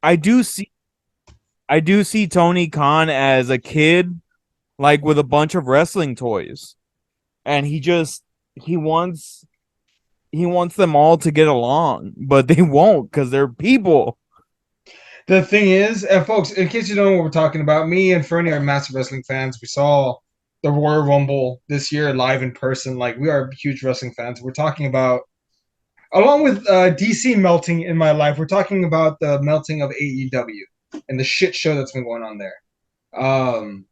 I do see I do see Tony Khan as a kid, like with a bunch of wrestling toys, and he wants he wants them all to get along, but they won't because they're people. The thing is, and folks, in case you don't know what we're talking about, me and Fernie are massive wrestling fans. We saw the Royal Rumble this year live in person. Like, we are huge wrestling fans. We're talking about, along with DC melting in my life, we're talking about the melting of AEW and the shit show that's been going on there. Um,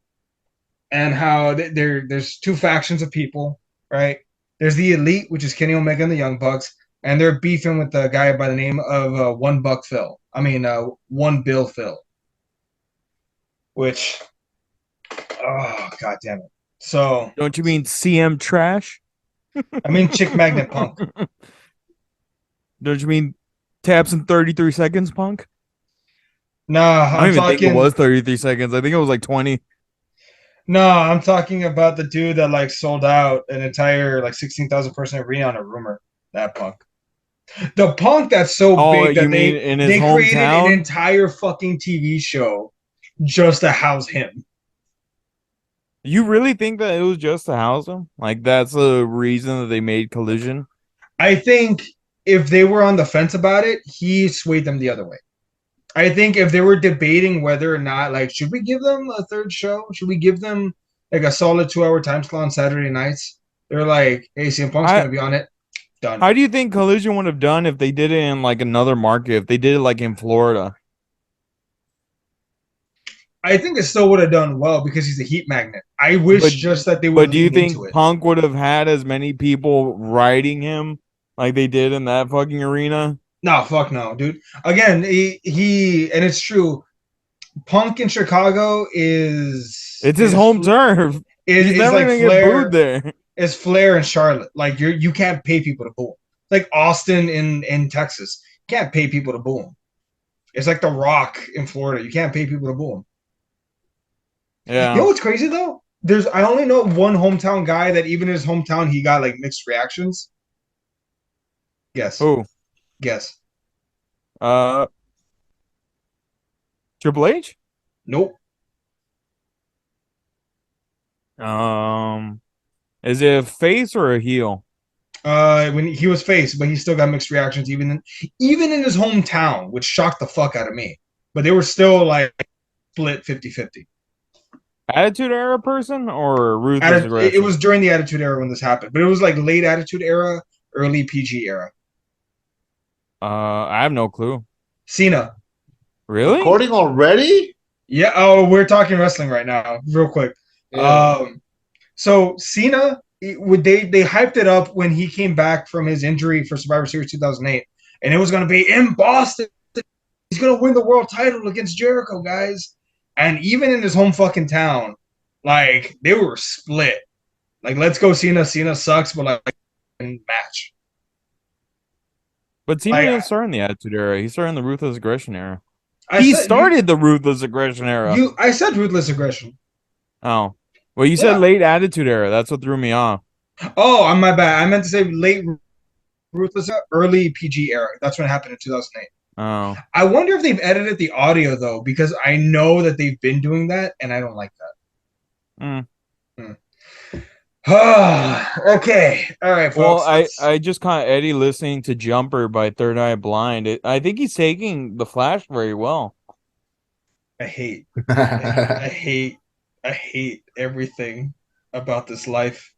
and how there's two factions of people, right? There's the elite, which is Kenny Omega and the Young Bucks, and they're beefing with the guy by the name of One Buck Phil. I mean, One Bill Phil, which, oh god damn it. So Don't you mean CM Trash? I mean, Chick Magnet Punk. Don't you mean taps in 33 seconds, Punk? Nah, I don't I'm even think it talking. was 33 seconds. I think it was like 20. Nah, I'm talking about the dude that like sold out an entire like 16,000 person arena on a rumor. That Punk. The Punk that's so Oh, big you that mean in his they created an hometown? entire fucking TV show just to house him. You really think that it was just to house him? Like that's the reason that they made Collision? I think if they were on the fence about it, he swayed them the other way. I think if they were debating whether or not, like, should we give them a third show? Should we give them like a solid 2 hour time slot on Saturday nights? They're like, hey, CM Punk's I gonna be on it. Done. How do you think Collision would have done if they did it in like another market? If they did it like in Florida? I think it still would have done well because he's a heat magnet. I wish But just that they would but do you lean into think it. Punk would have had as many people riding him like they did in that fucking arena? No, fuck no, dude. Again, he and it's true. Punk in Chicago It's his home turf. He's is never like gonna get booed there. Flair and Charlotte. Like you can't pay people to boo him. Like Austin in Texas, you can't pay people to boo him. It's like The Rock in Florida. You can't pay people to boo him. You know Yeah. what's crazy though? I only know one hometown guy that even in his hometown he got like mixed reactions. Guess, Who? guess. Uh, Triple H? Nope. Um, is it a face or a heel? When he was face, but he still got mixed reactions even in his hometown, which shocked the fuck out of me. But they were still like split 50-50. Attitude Era person or Ruthless It Aggression? was during the Attitude Era when this happened, but it was like late Attitude Era, early PG era. I have no clue. Cena. Really? Recording already? Yeah. Oh, we're talking wrestling right now, real quick. Yeah. So Cena, they hyped it up when he came back from his injury for Survivor Series 2008, and it was going to be in Boston. He's going to win the world title against Jericho, guys. And even in his home fucking town, like they were split. Like, let's go Cena. Cena sucks, but like match. But Cena Like didn't start in the Attitude Era. He started in the Ruthless Aggression Era. I He said, started the Ruthless Aggression Era. I said ruthless aggression. Oh. Well, you said Yeah. late Attitude Era. That's what threw me off. Oh, I'm my bad. I meant to say late ruthless, early PG era. That's when it happened in 2008. Oh. I wonder if they've edited the audio though, because I know that they've been doing that, and I don't like Mm. that. Okay, all right, Well, folks. I just caught Eddie listening to Jumper by Third Eye Blind. I think he's taking the Flash very well. I hate, I hate, I hate everything about this life,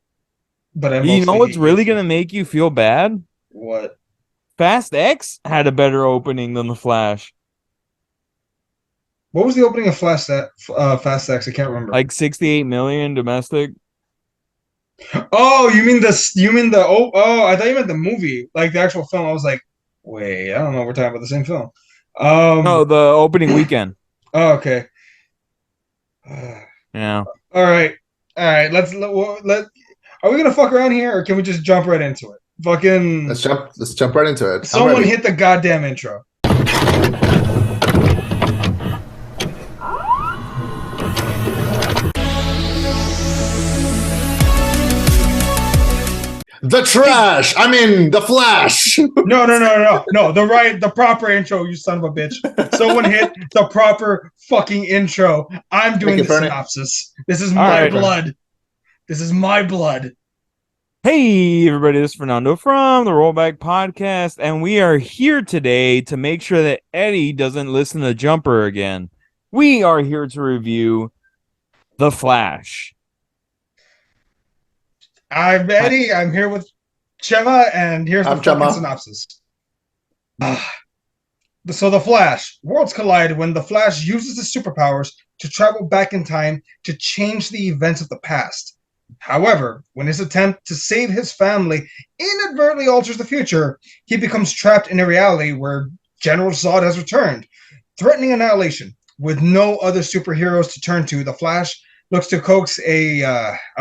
but I You know mostly what's hate really YouTube. gonna make you feel bad? What? Fast X had a better opening than the Flash. What was the opening of Fast X? I can't remember. Like 68 million domestic. Oh, you mean the I thought you meant the movie, like the actual film. I was like, wait, I don't know. We're talking about the same film. No, the opening weekend. Oh, okay. Yeah. All right. Let. Are we gonna fuck around here, or can we just jump right into it? Fucking Let's jump right into it. I'm someone ready. hit the goddamn intro. The The trash. I mean, the Flash. No. The proper intro, you son of a bitch. Someone hit the proper fucking intro. I'm doing Thank you, the Bernie. synopsis. This is All my right. blood. This is my blood. Hey, everybody, this is Fernando from the Rollback Podcast, and we are here today to make sure that Eddie doesn't listen to Jumper again. We are here to review The Flash. I'm Eddie. I'm here with Chema, and here's the I'm fucking Chema. synopsis. So the Flash. Worlds collide when the Flash uses his superpowers to travel back in time to change the events of the past. However, when his attempt to save his family inadvertently alters the future, he becomes trapped in a reality where General Zod has returned, threatening annihilation. With no other superheroes to turn to, the Flash looks to coax a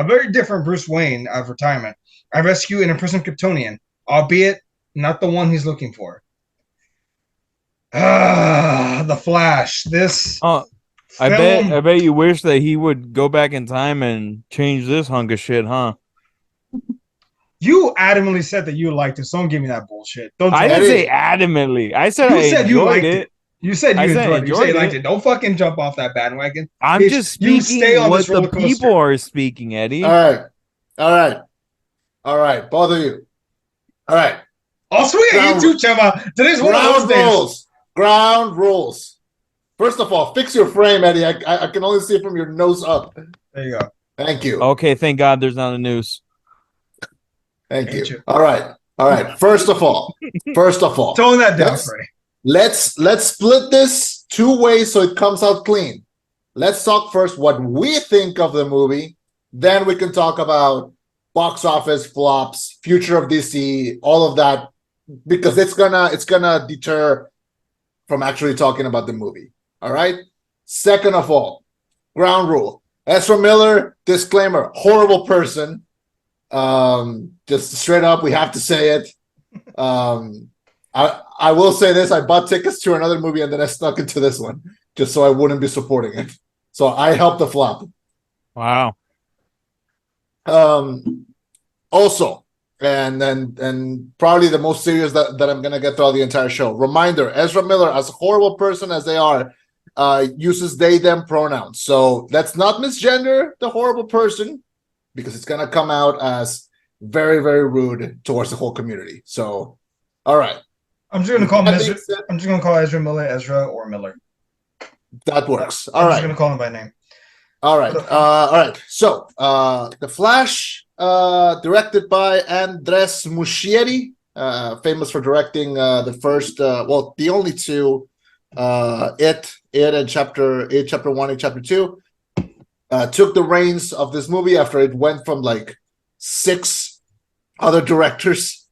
very different Bruce Wayne out of retirement and rescue an imprisoned Kryptonian, albeit not the one he's looking for. The Flash. This I bet you wish that he would go back in time and change this hunk of shit, huh? You adamantly said that you liked it, so don't give me that bullshit. I Don't. didn't say adamantly. I said You I said you enjoyed liked it. You said I you said enjoyed it. You said you enjoyed liked it. it. Don't fucking jump off that bandwagon. I'm Bitch, just you stay speaking on what this the roller coaster. people are speaking, Eddie. All right, both of you. All right. I'll swing at you too, Chema. Today's one of those days. Ground rules. First of all, fix your frame, Eddie. I can only see it from your nose up. There you go. Thank you. Okay, thank God there's not a noose. Thank Ain't you. you? All right. First of all, Tone that down, Let's- Freddie. let's split this two ways so it comes out clean. Let's talk first what we think of the movie. Then we can talk about box office flops, future of DC, all of that, because it's gonna deter from actually talking about the movie. All right. Second of all, ground rule. Ezra Miller, disclaimer, horrible person. Just straight up, we have to say it. I will say this: I bought tickets to another movie and then I snuck into this one just so I wouldn't be supporting it. So I helped the flop. Wow. Also, and probably the most serious that I'm gonna get throughout the entire show. Reminder: Ezra Miller, as a horrible person as they are, uses they them pronouns. So let's not misgender the horrible person because it's gonna come out as very, very rude towards the whole community. So, all right. I'm just gonna call him That Ezra. being said, I'm just gonna call Ezra Miller Ezra or Miller. that works. I'm All just right. gonna call him by name. All right. All right. So, The Flash, directed by Andres Muschietti, famous for directing the first, the only two, It and Chapter 1 and Chapter 2. Took the reins of this movie after it went from like 6 other directors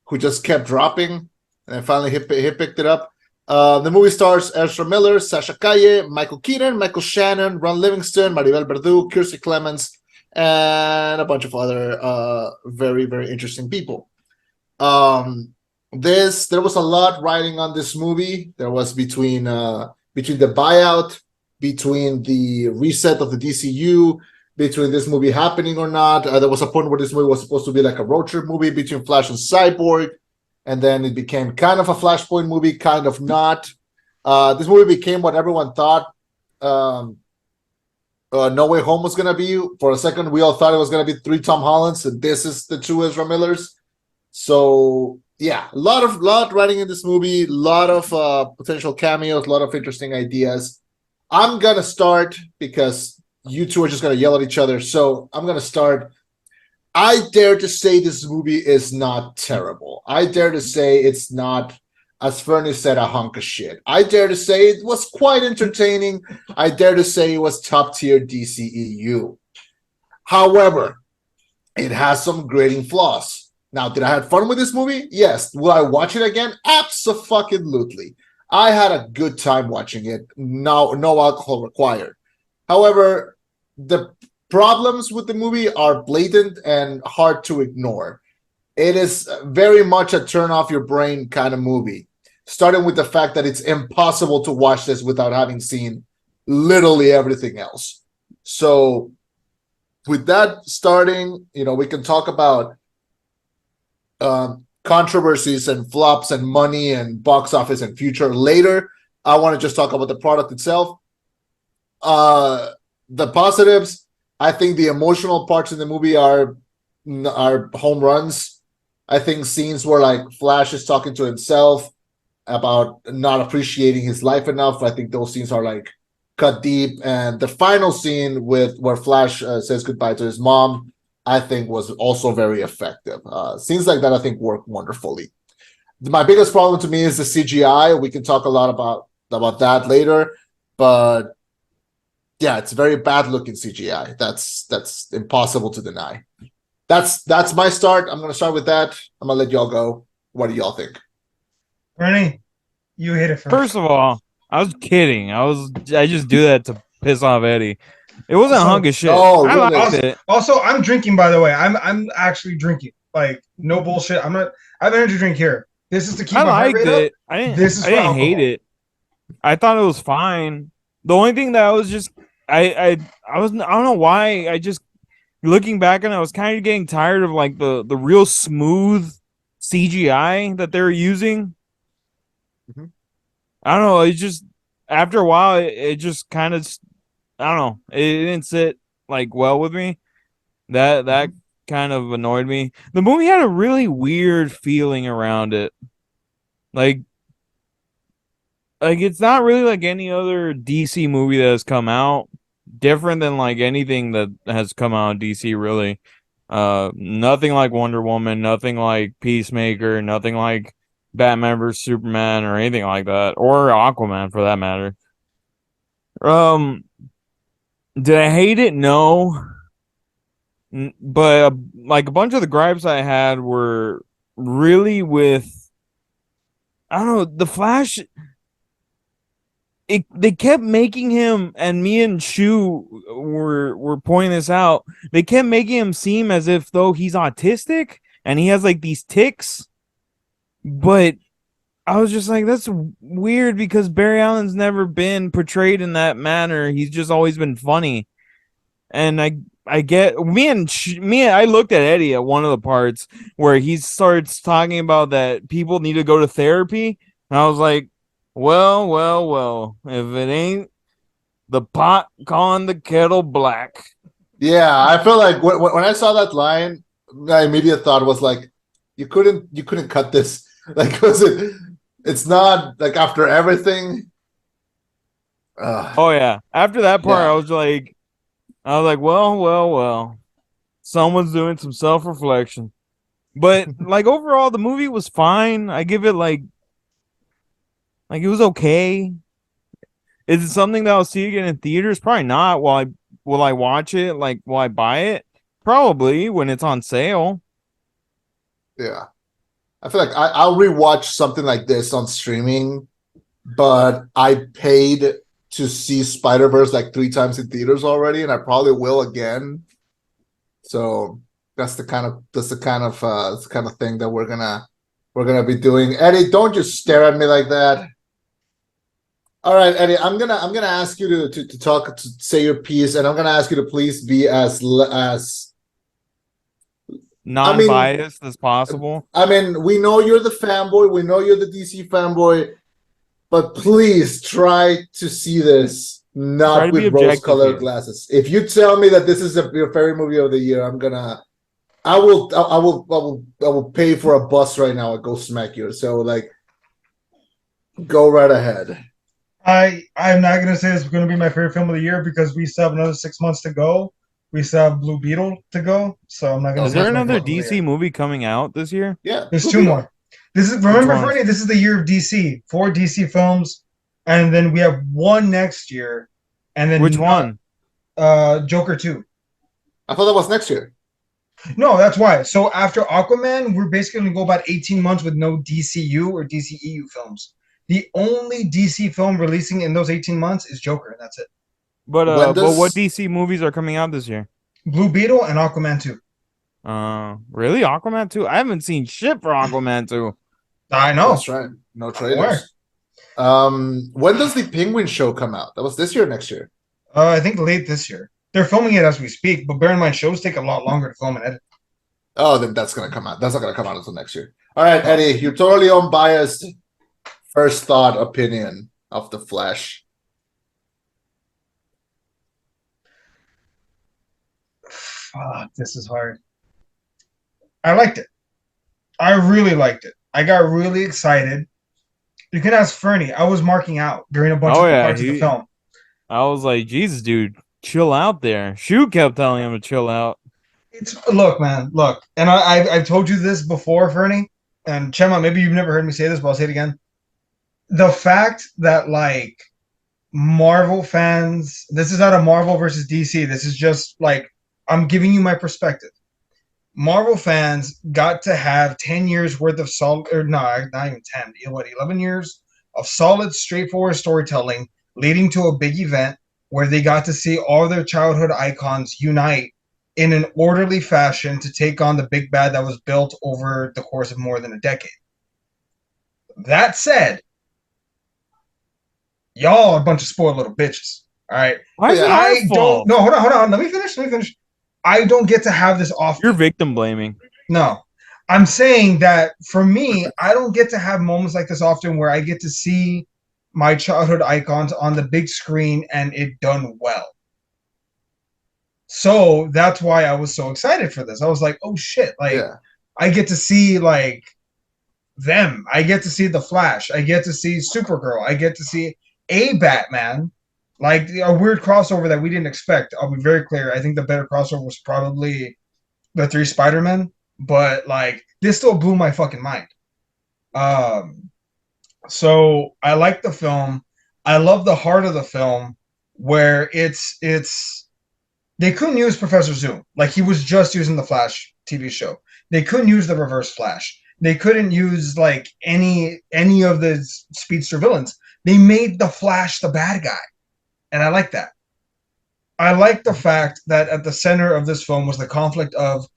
who just kept dropping, and finally he picked it up. The movie stars Ezra Miller, Sasha Calle, Michael Keaton, Michael Shannon, Ron Livingston, Maribel Verdú, Kiersey Clemens, and a bunch of other very, very interesting people. There was a lot riding on this movie. There was between the buyout, between the reset of the DCU, between this movie happening or not. There was a point where this movie was supposed to be like a road trip movie between Flash and Cyborg. And then it became kind of a Flashpoint movie, kind of not. This movie became what everyone thought No Way Home was going to be. For a second, we all thought it was going to be 3 Tom Hollands, and this is the 2 Ezra Millers. So, yeah, a lot writing in this movie, a lot of potential cameos, a lot of interesting ideas. I'm going to start because you two are just going to yell at each other. So I'm going to start. I dare to say this movie is not terrible. I dare to say it's not, as Fernie said, a hunk of shit. I dare to say it was quite entertaining. I dare to say it was top tier DCEU. However, it has some grating flaws. Now, did I have fun with this movie? Yes. Will I watch it again? Absolutely. I had a good time watching it. No alcohol required. However, the problems with the movie are blatant and hard to ignore. It is very much a turn off your brain kind of movie, starting with the fact that it's impossible to watch this without having seen literally everything else. So with that starting, we can talk about controversies and flops and money and box office and future later. I want to just talk about the product itself. The positives, I think the emotional parts in the movie are home runs. I think scenes where like Flash is talking to himself about not appreciating his life enough, I think those scenes are like cut deep. And the final scene with where Flash says goodbye to his mom, I think was also very effective. Scenes like that I think work wonderfully. My biggest problem to me is the CGI. We can talk a lot about that later, but yeah, it's very bad looking CGI. That's impossible to deny. That's my start. I'm gonna start with that. I'm gonna let y'all go. What do y'all think? Bernie, you hit it first. First of all, I was kidding. I just do that to piss off Eddie. It wasn't a hunk of shit. Oh, I really? liked it. Also, I'm drinking, by the way. I'm actually drinking. Like, no bullshit. I have an energy drink here. This is to keep I my heart liked rate it. up. I didn't. This is I for didn't hate alcohol. it. I thought it was fine. The only thing that I was just I don't know why. I just looking back and I was kind of getting tired of like the real smooth CGI that they were using. Mhm. I don't know. It just after a while, it just kind of I don't know. It didn't sit like well with me. That kind of annoyed me. The movie had a really weird feeling around it. Like it's not really like any other DC movie that has come out. Different than like anything that has come out in DC really. Nothing like Wonder Woman, nothing like Peacemaker, nothing like Batman vs Superman or anything like that, or Aquaman for that matter. Did I hate it? No. But like a bunch of the gripes I had were really with I don't know, the Flash. They kept making him, and me and Shu were pointing this out. They kept making him seem as if though he's autistic and he has like these tics. But I was just like, that's weird because Barry Allen's never been portrayed in that manner. He's just always been funny. And I get I looked at Eddie at one of the parts where he starts talking about that people need to go to therapy, and I was like, well, if it ain't the pot calling the kettle black. Yeah, I feel like when I saw that line, my immediate thought was like, you couldn't cut this. Like, it's not like after everything. Oh yeah, after that part, Yeah. I was like, well, someone's doing some self-reflection. But like overall, the movie was fine. I give it like it was okay. Is it something that I'll see again in theaters? Probably not. Will I watch it? Like, will I buy it? Probably when it's on sale. Yeah. I feel like I'll rewatch something like this on streaming, but I paid to see Spider-Verse like 3 times in theaters already, and I probably will again. So that's the kind of thing that we're gonna be doing. Eddie, don't just stare at me like that. All right, Eddie, I'm gonna ask you to talk, to say your piece, and I'm gonna ask you to please be as Non-biased as possible. I mean, we know you're the fanboy, we know you're the DC fanboy, but please try to see this not with rose-colored glasses. If you tell me that this is your favorite movie of the year, I will pay for a bus right now and go smack you. So like, go right ahead. I'm not gonna say it's gonna be my favorite film of the year because we still have another 6 months to go. We still have Blue Beetle to go, so I'm not gonna. Is there another DC movie coming out this year? Yeah, there's 2 more. Remember, Fernie, this is the year of DC. 4 DC films, and then we have 1 next year, and then which one? Joker 2. I thought that was next year. No, that's why. So after Aquaman, we're basically gonna go about 18 months with no DCU or DCEU films. The only DC film releasing in those 18 months is Joker, and that's it. But what DC movies are coming out this year? Blue Beetle and Aquaman 2. Really? Aquaman 2? I haven't seen shit for Aquaman 2. I know. That's right. No trailers. When does the Penguin show come out? That was this year or next year? I think late this year. They're filming it as we speak, but bear in mind, shows take a lot longer to film and edit. Oh, then that's gonna come out. That's not gonna come out until next year. All right, Eddie, you're totally unbiased. First thought, opinion of the Flash. Fuck, this is hard. I liked it. I really liked it. I got really excited. You can ask Fernie. I was marking out during a bunch Oh, of yeah, parts of the film. I was like, Jesus, dude, chill out there. Shu kept telling him to chill out. Look, man, look, and I've told you this before, Fernie, and Chema. Maybe you've never heard me say this, but I'll say it again. The fact that like Marvel fans, this is not a Marvel versus DC. This is just like I'm giving you my perspective. Marvel fans got to have 10 years worth of solid, or no, not even 10, 11 years of solid, straightforward storytelling leading to a big event where they got to see all their childhood icons unite in an orderly fashion to take on the big bad that was built over the course of more than a decade. That said, y'all are a bunch of spoiled little bitches. All right. Why is it I our don't. fault? No, hold on. Let me finish. I don't get to have this often. You're victim blaming. No, I'm saying that for me, I don't get to have moments like this often where I get to see my childhood icons on the big screen and it done well. So that's why I was so excited for this. I was like, oh shit, like Yeah. I get to see like them. I get to see the Flash. I get to see Supergirl. I get to see a Batman. Like a weird crossover that we didn't expect. I'll be very clear. I think the better crossover was probably the 3 Spider-Men, but like this still blew my fucking mind. So I like the film. I love the heart of the film where it's they couldn't use Professor Zoom. Like he was just using the Flash TV show. They couldn't use the Reverse Flash. They couldn't use like any of the speedster villains. They made the Flash the bad guy. And I like that. I like the fact that at the center of this film was the conflict of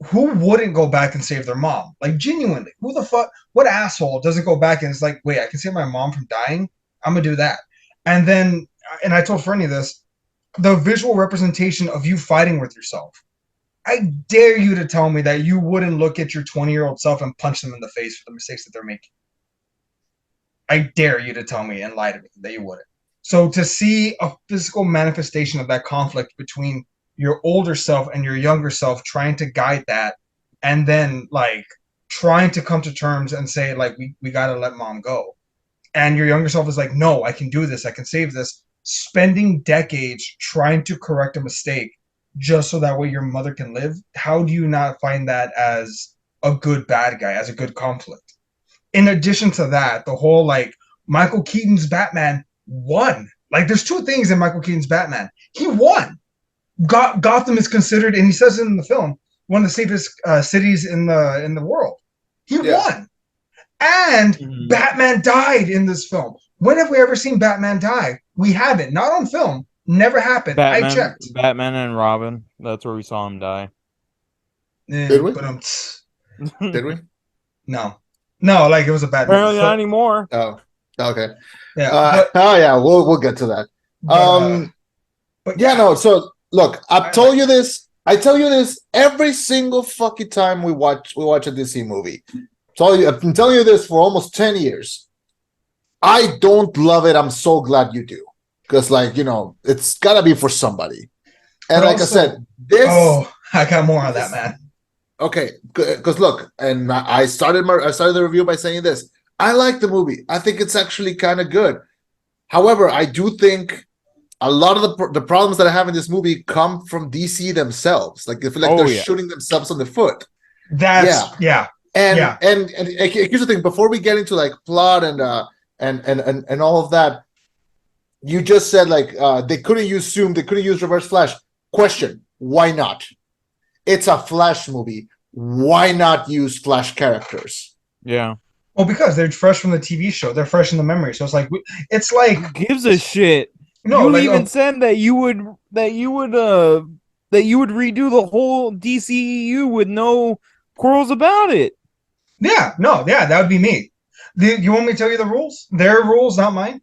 who wouldn't go back and save their mom? Like genuinely, who the fuck? What asshole doesn't go back and is like, wait, I can save my mom from dying. I'm gonna do that. And then, and I told Fernie this, the visual representation of you fighting with yourself. I dare you to tell me that you wouldn't look at your 20-year-old self and punch them in the face for the mistakes that they're making. I dare you to tell me and lie to me that you wouldn't. So to see a physical manifestation of that conflict between your older self and your younger self trying to guide that and then like trying to come to terms and say like we got to let mom go, and your younger self is like, no, I can do this, I can save this, spending decades trying to correct a mistake just so that way your mother can live. How do you not find that as a good bad guy, as a good conflict? In addition to that, the whole like Michael Keaton's Batman won. Like there's two things in Michael Keaton's Batman. He won. Gotham is considered, and he says it in the film, one of the safest cities in the world. He won, and Batman died in this film. When have we ever seen Batman die? We haven't. Not on film. Never happened. I checked. Batman and Robin. That's where we saw him die. Did we? Did we? No. Like it was a bad movie. Apparently not anymore. Oh, okay. Yeah. We'll get to that. But yeah, no. So look, I tell you this every single fucking time we watch a DC movie. I've been telling you this for almost 10 years. I don't love it. I'm so glad you do. Because it's gotta be for somebody. And like I said, this I got more on that, man. Okay, because look, and I started the review by saying this. I like the movie. I think it's actually kind of good. However, I do think a lot of the problems that I have in this movie come from DC themselves. Like they feel like they're shooting themselves on the foot. And here's the thing: before we get into like plot and all of that, you just said like they couldn't use Zoom, they couldn't use Reverse Flash. Question: why not? It's a Flash movie. Why not use Flash characters? Yeah. Well, because they're fresh from the TV show. They're fresh in the memory. So it's like who gives a shit? No, you even said that you would redo the whole DCEU with no quarrels about it. Yeah, that would be me. You want me to tell you the rules? Their rules, not mine.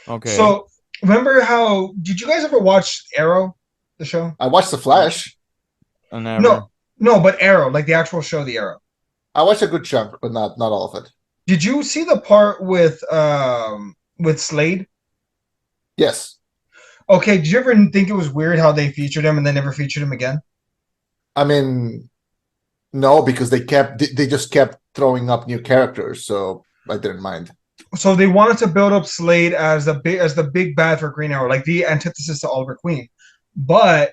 Okay. So remember did you guys ever watch Arrow, the show? I watched The Flash. Never. No, but Arrow, like the actual show, The Arrow. I watched a good chunk, but not all of it. Did you see the part with Slade? Yes. Okay, did you ever think it was weird how they featured him and then never featured him again? I mean, no, because they just kept throwing up new characters, so I didn't mind. So they wanted to build up Slade as the big bad for Green Arrow, like the antithesis to Oliver Queen. But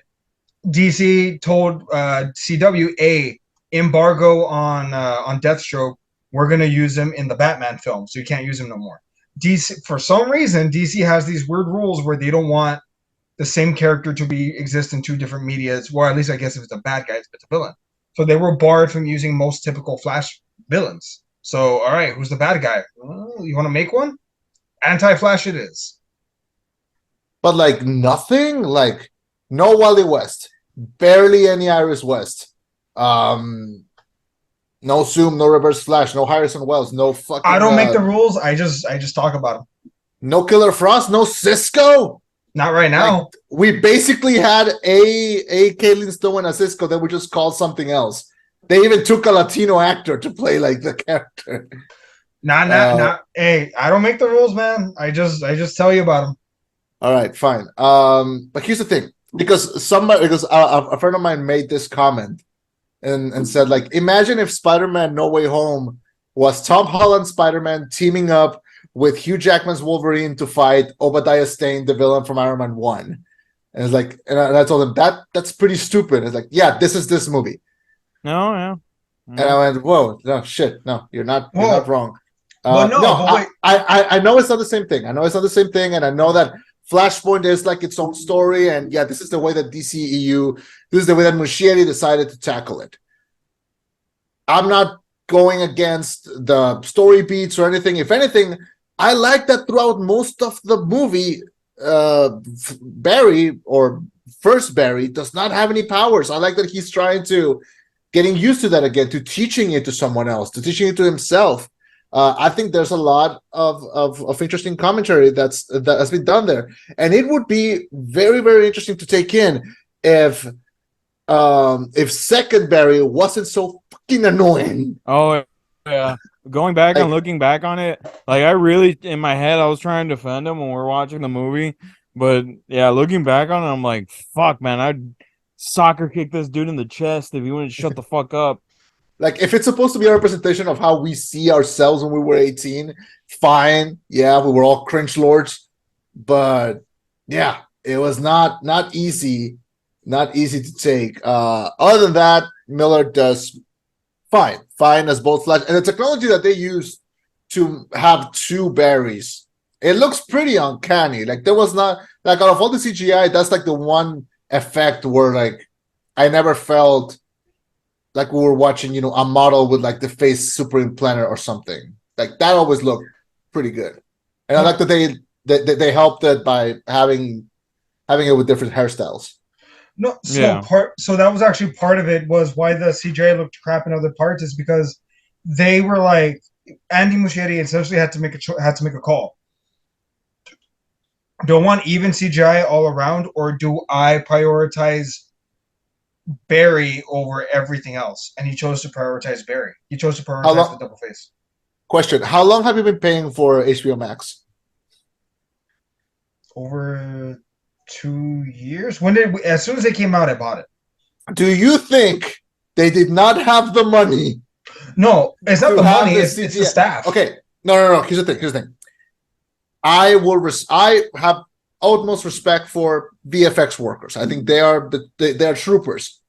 DC told CW embargo on Deathstroke. We're gonna use him in the Batman film, so you can't use him no more. DC, for some reason, DC has these weird rules where they don't want the same character to be exist in two different medias. Well, at least I guess if it's a bad guy, if it's a villain. So they were barred from using most typical Flash villains. So, all right, who's the bad guy? Well, you want to make one? Anti-Flash it is. But like nothing, like no Wally West, barely any Iris West, no Zoom, no Reverse Flash, no Harrison Wells, no fucking. I don't make the rules. I just talk about them. No Killer Frost, no Cisco. Not right now. Like, we basically had a Caitlin Stone as Cisco that we just called something else. They even took a Latino actor to play like the character. Not. Hey, I don't make the rules, man. I just tell you about them. All right, fine. But here's the thing, because a friend of mine made this comment and said, like, imagine if Spider-Man No Way Home was Tom Holland Spider-Man teaming up with Hugh Jackman's Wolverine to fight Obadiah Stane, the villain from Iron Man 1. And it's like, and I told him that's pretty stupid. It's like, yeah, this is this movie. No, yeah. And I went, whoa, no, shit, no, you're not wrong. But I know it's not the same thing. I know it's not the same thing, and I know that Flashpoint is like its own story, and yeah, this is the way that DCEU, this is the way that Muschietti decided to tackle it. I'm not going against the story beats or anything. If anything, I like that throughout most of the movie, Barry, or first Barry, does not have any powers. I like that he's trying to getting used to that again, to teaching it to someone else, to teaching it to himself. I think there's a lot of interesting commentary that has been done there, and it would be very, very interesting to take in if Second Barry wasn't so fucking annoying. Oh yeah, going back and looking back on it, like I really in my head I was trying to defend him when we were watching the movie, but yeah, looking back on it, I'm like, fuck, man, I'd soccer kick this dude in the chest if he wouldn't shut the fuck up. Like, if it's supposed to be a representation of how we see ourselves when we were 18, fine. Yeah, we were all cringe lords. But yeah, it was not easy to take. Other than that, Miller does fine as both Flash. And the technology that they use to have two Barrys, it looks pretty uncanny. Like, there was not, like, out of all the CGI, that's like the one effect where, like, I never felt like we were watching, a model with like the face super implanted or something. Like, that always looked pretty good. And I like that they helped it by having it with different hairstyles. No, so that was actually part of it, was why the CGI looked crap in other parts, is because they were like, Andy Muschietti essentially had to make a call. Do I want even CGI all around, or do I prioritize Barry over everything else? And he chose to prioritize Barry. He chose to prioritize the double face. Question: how long have you been paying for HBO Max? Over 2 years. As soon as they came out, I bought it. Do you think they did not have the money? No, it's not the money. It's the staff. Okay, no. Here's the thing. I have utmost respect for VFX workers. I think they are troopers.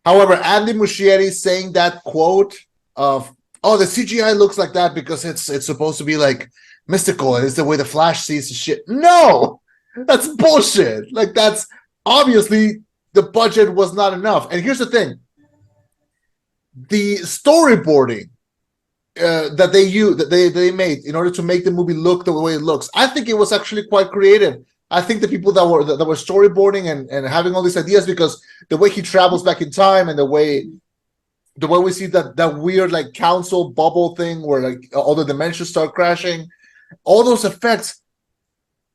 However, Andy Muschietti saying that quote of, "Oh, the CGI looks like that because it's supposed to be like mystical and it's the way the Flash sees the shit." No, that's bullshit. Like, that's obviously the budget was not enough. And here's the thing: the storyboarding that they made in order to make the movie look the way it looks, I think it was actually quite creative. I think the people that were storyboarding and having all these ideas, because the way he travels back in time and the way we see that weird like council bubble thing where like all the dimensions start crashing, all those effects,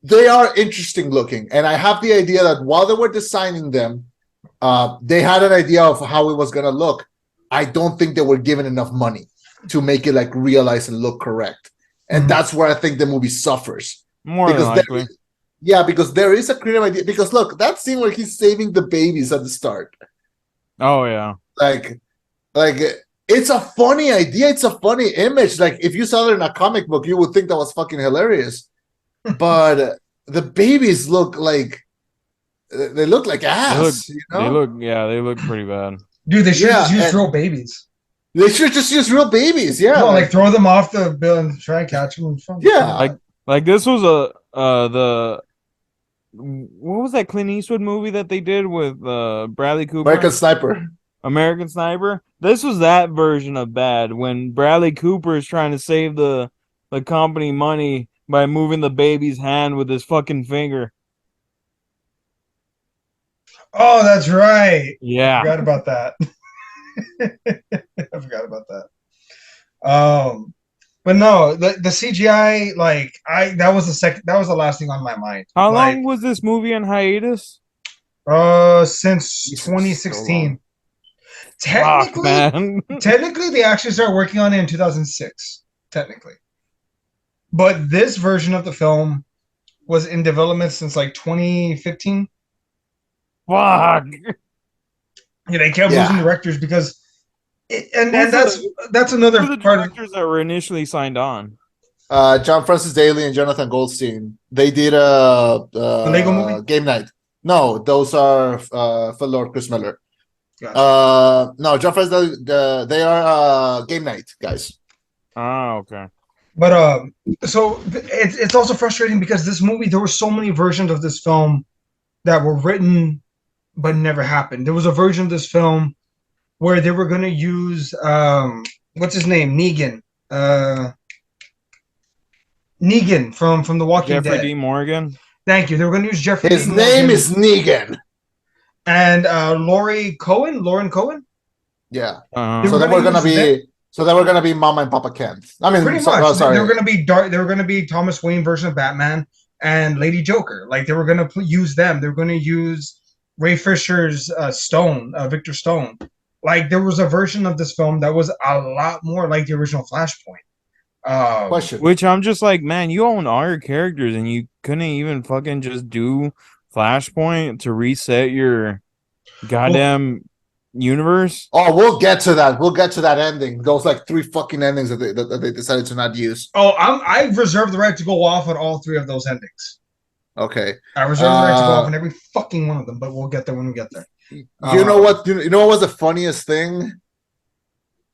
they are interesting looking. And I have the idea that while they were designing them, They had an idea of how it was gonna look. I don't think they were given enough money to make it like realize and look correct, and that's where I think the movie suffers. More than Because likely. because there is a creative idea. Because look, that scene where he's saving the babies at the start, Oh yeah. like it's a funny idea. It's a funny image. Like if you saw it in a comic book, you would think that was fucking hilarious. But the babies look like they look like ass. They look pretty bad. Dude, they should Yeah, just use and- real babies. They should just use real babies. Yeah, No, like throw them off the bill and try and catch them. yeah. Like this was what was that Clint Eastwood movie that they did with Bradley Cooper? American Sniper. American Sniper. This was that version of bad when Bradley Cooper is trying to save the company money by moving the baby's hand with his fucking finger. Oh, that's right. I Yeah. forgot about that. I forgot about that. But no, the CGI, like that was the last thing on my mind. How Like, long was this movie on hiatus? Since Jesus, 2016. Fuck, Technically, man. technically, they actually started working on it in 2006. Technically, but this version of the film was in development since like 2015. Fuck. Yeah, they kept Yeah. losing directors because, and Who's that's another Who were the part of. directors that were initially signed on? John Francis Daly and Jonathan Goldstein. They did The Lego movie? Game Night. No, those are Phil Lord, Chris Miller. Gotcha. No, John Francis Daly, they are Game Night guys. Ah, okay. But so it's also frustrating because this movie, there were so many versions of this film that were written but never happened. There was a version of this film where they were going to use what's his name, Negan, Negan from The Walking Jeffrey Dead. D. Morgan. Thank you. They were going to use Jeffrey. His D. name Morgan is Negan. and Lauren Cohen. Yeah. Uh-huh. So then gonna we're gonna use be. So then we're gonna be Mama and Papa Kent. I mean, Pretty so- much. oh, sorry. They were going to be They were going to be Thomas Wayne version of Batman and Lady Joker. Like they were going to use them. They were going to use Ray Fisher's Stone, Victor Stone. Like there was a version of this film that was a lot more like the original Flashpoint. Question. Which I'm just like, man, you own all your characters and you couldn't even fucking just do Flashpoint to reset your goddamn universe. Oh, we'll get to that. We'll get to that ending. Those like 3 fucking endings that they decided to not use. Oh, I reserve the right to go off on all 3 of those endings. Okay. I reserve the right to go off on every fucking one of them, but we'll get there when we get there. You know what? You know what was the funniest thing?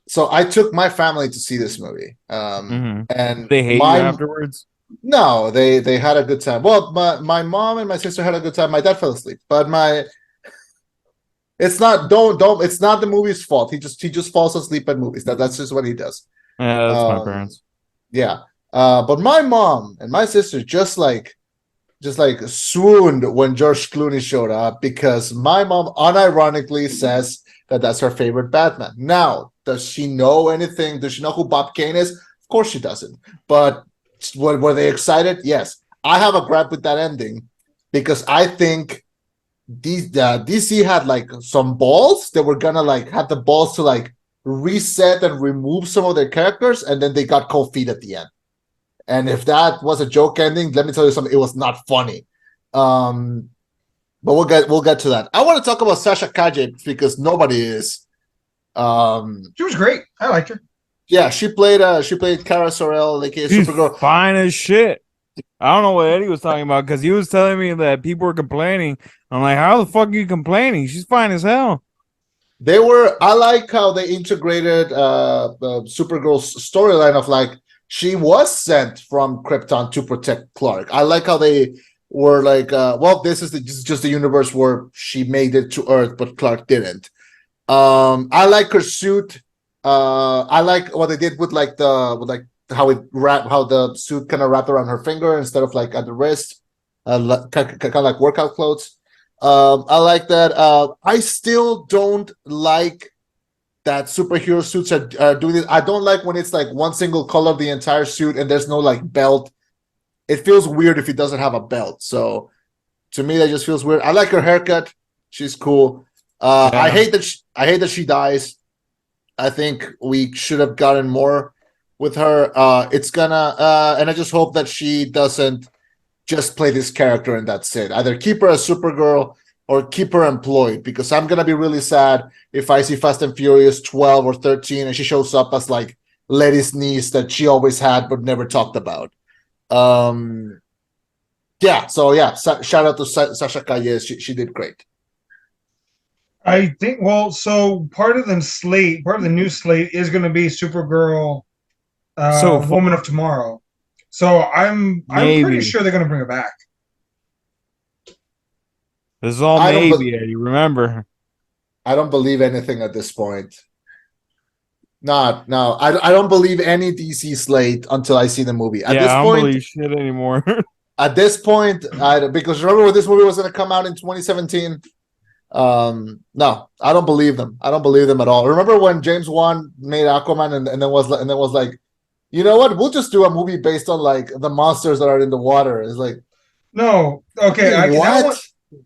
So I took my family to see this movie. Mhm. And They hate you afterwards. No, they had a good time. Well, my mom and my sister had a good time. My dad fell asleep, but it's not it's not the movie's fault. He just falls asleep at movies. That's just what he does. Yeah, that's my Um, parents. Yeah. But my mom and my sister just like swooned when George Clooney showed up because my mom unironically says that that's her favorite Batman. Now, does she know anything? Does she know who Bob Kane is? Of course she doesn't. But were they excited? Yes. I have a gripe with that ending because I think DC had like some balls. They were gonna like have the balls to like reset and remove some of their characters, and then they got cold feet at the end. And if that was a joke ending, let me tell you something, it was not funny. But we'll get to that. I want to talk about Sasha Calle because nobody is. She was great. I liked her. Yeah, she played Kara Sorrell, aka She's Supergirl. fine as shit. I don't know what Eddie was talking about because he was telling me that people were complaining. I'm like, how the fuck are you complaining? She's fine as hell. I like how they integrated Supergirl's storyline of like she was sent from Krypton to protect Clark. I like how they were like, well, this is just the universe where she made it to Earth, but Clark didn't. I like her suit. I like what they did with how the suit kind of wrapped around her finger instead of like at the wrist, kind of like workout clothes. I like that. I still don't like that superhero suits are doing this. I don't like when it's like one single color of the entire suit and there's no like belt. It feels weird if it doesn't have a belt. So to me, that just feels weird. I like her haircut. She's cool. I Yeah. hate that she dies. I think we should have gotten more with her. It's gonna and I just hope that she doesn't just play this character and that's it. Either keep her as Supergirl or keep her employed, because I'm gonna be really sad if I see Fast and Furious 12 or 13 and she shows up as like Letty's niece that she always had but never talked about. Yeah, so yeah, shout out to Sasha Calle. She did great. I think. Well, so part of the new slate is going to be Supergirl, So far, Woman of Tomorrow. So I'm pretty maybe. sure they're going to bring her back. This is all I don't maybe, Eddie. Remember. I don't believe anything at this point. Not no, I don't believe any DC slate until I see the movie. At Yeah, this I don't point, believe shit anymore. because remember when this movie was going to come out in 2017. No, I don't believe them. I don't believe them at all. Remember when James Wan made Aquaman and then was like, you know what? We'll just do a movie based on like the monsters that are in the water. It's like, No, okay, what?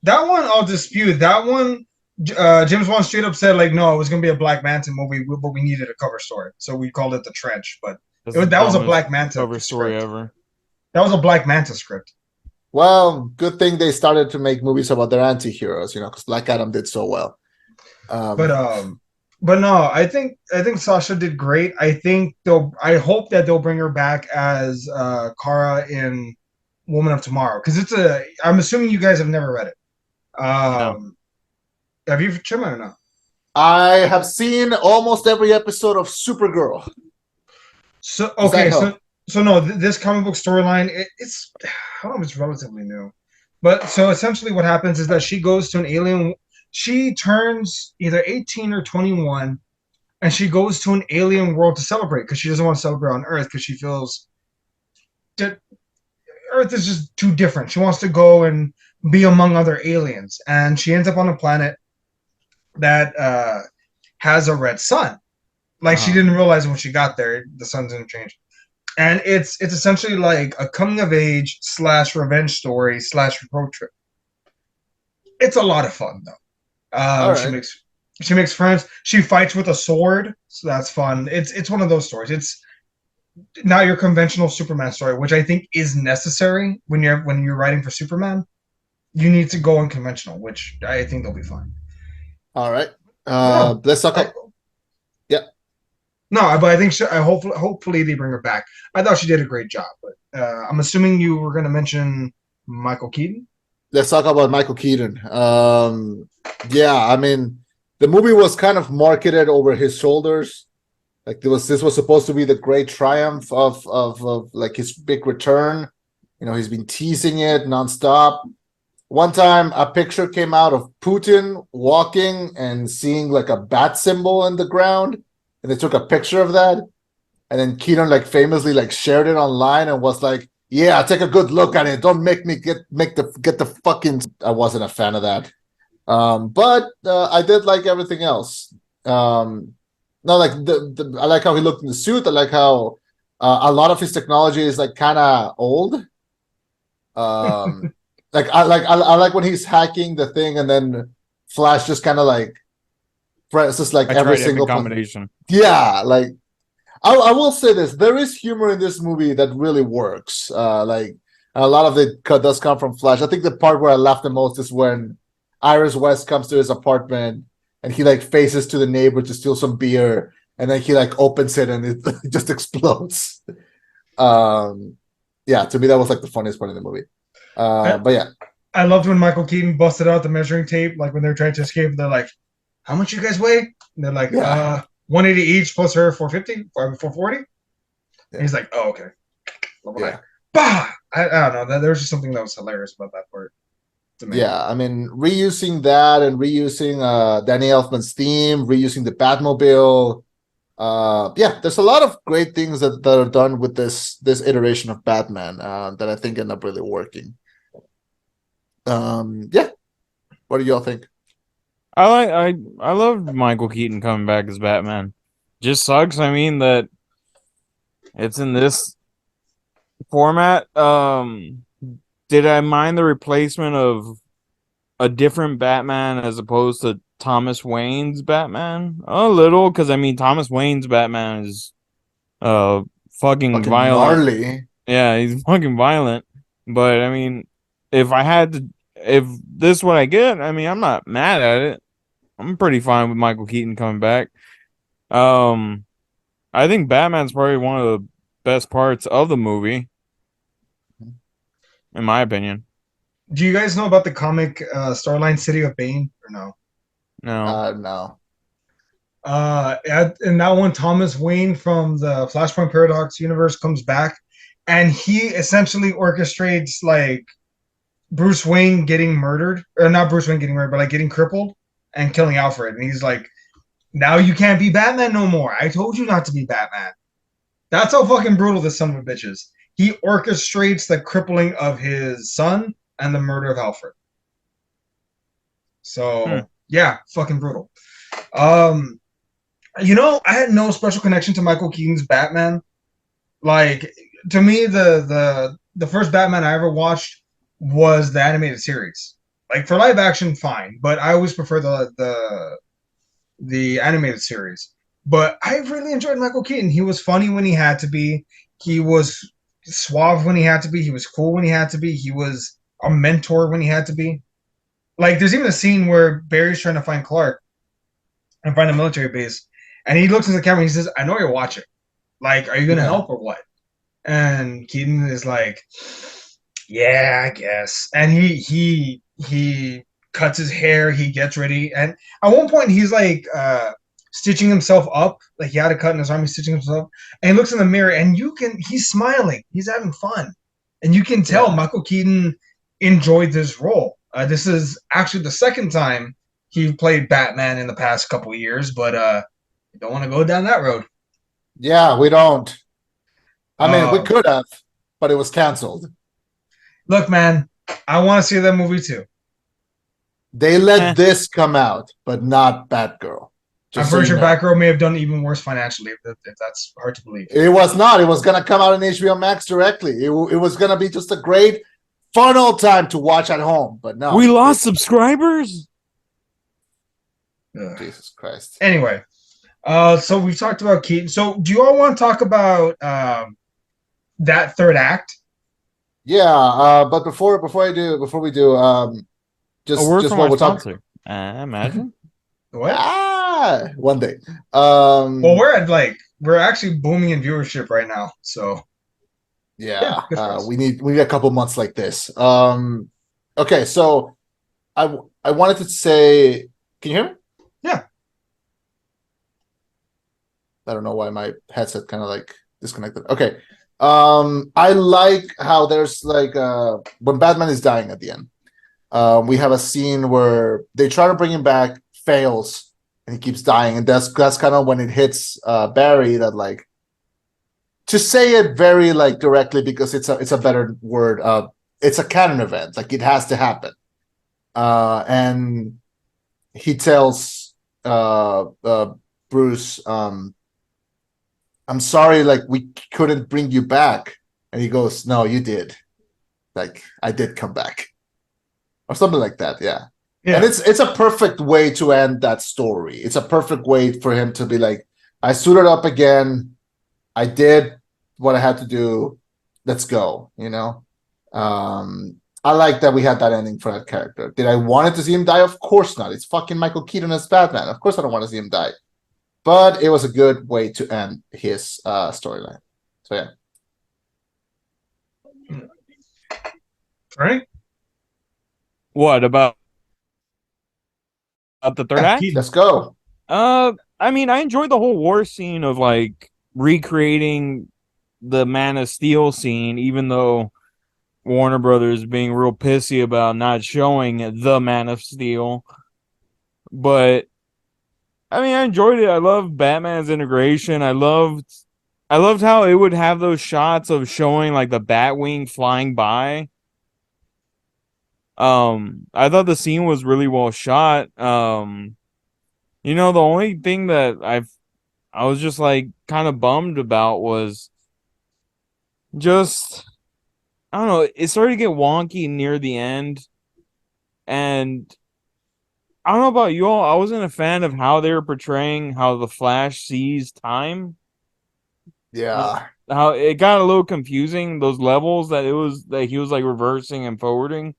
that one I'll dispute. That one, James Wan straight up said like, no, it was going to be a Black Manta movie, but we needed a cover story, so we called it The Trench. But That's the that was a dumbest Black Manta cover story script. ever. That was a Black Manta script. Well, good thing they started to make movies about their anti-heroes, because Black Adam did so well. But no, I think Sasha did great. I hope that they'll bring her back as Kara in Woman of Tomorrow, because I'm assuming you guys have never read it. Have you, Chima, or no? I have seen almost every episode of Supergirl. So Does that okay, help? so no, this comic book storyline, it's I don't know if it's relatively new, but so essentially what happens is that she goes to an alien. She turns either 18 or 21, and she goes to an alien world to celebrate because she doesn't want to celebrate on Earth because she feels that Earth is just too different. She wants to go and be among other aliens, and she ends up on a planet that has a red sun. Like she didn't realize when she got there, the sun didn't change. And it's essentially like a coming of age / revenge story / road trip. It's a lot of fun though. All She right. makes friends. She fights with a sword, so that's fun. It's one of those stories. It's not your conventional Superman story, which I think is necessary when you're writing for Superman. You need to go unconventional, which I think they'll be fine. All right. No, Let's talk. Yeah. No, but I think hopefully they bring her back. I thought she did a great job, but I'm assuming you were going to mention Michael Keaton. Let's talk about Michael Keaton. Yeah, I mean, the movie was kind of marketed over his shoulders. Like this was supposed to be the great triumph of like his big return. He's been teasing it nonstop. One time, a picture came out of Putin walking and seeing like a bat symbol in the ground, and they took a picture of that. And then Keaton like famously like shared it online and was like, "Yeah, take a good look at it. Don't make me get the fucking." I wasn't a fan of that, but I did like everything else. No, like I like how he looked in the suit. I like how a lot of his technology is like kind of old. Like I like when he's hacking the thing and then Flash just kind of like presses like every single combination. Yeah, like I will say this: there is humor in this movie that really works. Like a lot of it does come from Flash. I think the part where I laughed the most is when Iris West comes to his apartment and he like faces to the neighbor to steal some beer, and then he like opens it and it just explodes. Yeah, to me that was like the funniest part of the movie. But yeah, I loved when Michael Keaton busted out the measuring tape, like when they're trying to escape. They're like, "How much you guys weigh?" And they're like, Yeah. 180 each plus her 450 or 440. Yeah. He's like, "Oh, okay." Yeah. Bah! I don't know. There was just something that was hilarious about that part. To me. Yeah, I mean, reusing that and reusing Danny Elfman's theme, reusing the Batmobile. Yeah, there's a lot of great things that are done with this iteration of Batman that I think end up really working. Yeah. What do y'all think? I love Michael Keaton coming back as Batman. Just sucks. I mean that it's in this format. Did I mind the replacement of a different Batman as opposed to Thomas Wayne's Batman a little, because I mean Thomas Wayne's Batman is fucking violent. gnarly. Yeah, he's fucking violent. But I mean, if this is what I get, I mean, I'm not mad at it. I'm pretty fine with Michael Keaton coming back. I think Batman's probably one of the best parts of the movie, in my opinion. Do you guys know about the comic storyline City of Bane or no? No. No. In that one, Thomas Wayne from the Flashpoint Paradox universe comes back, and he essentially orchestrates like Bruce Wayne getting murdered, or not Bruce Wayne getting murdered, but like getting crippled and killing Alfred. And he's like, "Now you can't be Batman no more. I told you not to be Batman." That's how fucking brutal this son of a bitch is. He orchestrates the crippling of his son and the murder of Alfred. So yeah, fucking brutal. You know, I had no special connection to Michael Keaton's Batman. Like, to me, the first Batman I ever watched was the animated series. Like, for live action, fine, but I always prefer the animated series. But I really enjoyed Michael Keaton. He was funny when he had to be. He was suave when he had to be. He was cool when he had to be. He was a mentor when he had to be. Like, there's even a scene where Barry's trying to find Clark and find a military base. And he looks at the camera and he says, "I know you're watching. Like, are you going to help or what?" And Keaton is like, "Yeah, I guess." And he cuts his hair. He gets ready. And at one point, he's like stitching himself up. Like, he had a cut in his arm. He's stitching himself up. And he looks in the mirror, and he's smiling. He's having fun. And you can tell Michael Keaton enjoyed this role. This is actually the second time he played Batman in the past couple of years, but you don't want to go down that road. Yeah, we don't. I mean, we could have, but it was canceled. Look, man, I want to see that movie too. They let this come out, but not Batgirl. I'm pretty sure Batgirl may have done even worse financially, if that's hard to believe. It was not. It was going to come out on HBO Max directly. It was going to be just a great, fun old time to watch at home, but no. We lost subscribers? Ugh. Jesus Christ. Anyway, so we've talked about Keaton. So do you all want to talk about that third act? Yeah, but before we do, just what we're talking. Imagine. What? One day. Well, we're actually booming in viewership right now. So yeah, we need a couple months like this. Okay, so I wanted to say, can you hear me? Yeah. I don't know why my headset kind of like disconnected. Okay. I like how there's like when Batman is dying at the end. We have a scene where they try to bring him back, fails, and he keeps dying, and that's kind of when it hits Barry that, like, to say it very like directly, because it's a better word. It's a canon event, like it has to happen. And he tells Bruce, "I'm sorry, like we couldn't bring you back," and he goes, "No, you did. Like I did come back," or something like that. Yeah. And it's a perfect way to end that story. It's a perfect way for him to be like, "I suited up again. I did what I had to do. Let's go." You know. I like that we had that ending for that character. Did I want to see him die? Of course not. It's fucking Michael Keaton as Batman. Of course I don't want to see him die. But it was a good way to end his storyline. So yeah. Right? What about the third act? Let's go. I mean, I enjoyed the whole war scene of like recreating the Man of Steel scene, even though Warner Brothers being real pissy about not showing the Man of Steel. But I mean, I enjoyed it. I loved Batman's integration. I loved how it would have those shots of showing like the Batwing flying by. I thought the scene was really well shot. You know, the only thing that I was just like kind of bummed about was just, I don't know, it started to get wonky near the end, and I don't know about you all. I wasn't a fan of how they were portraying how the Flash sees time. Yeah. How it got a little confusing. Those levels that it was that he was like reversing and forwarding.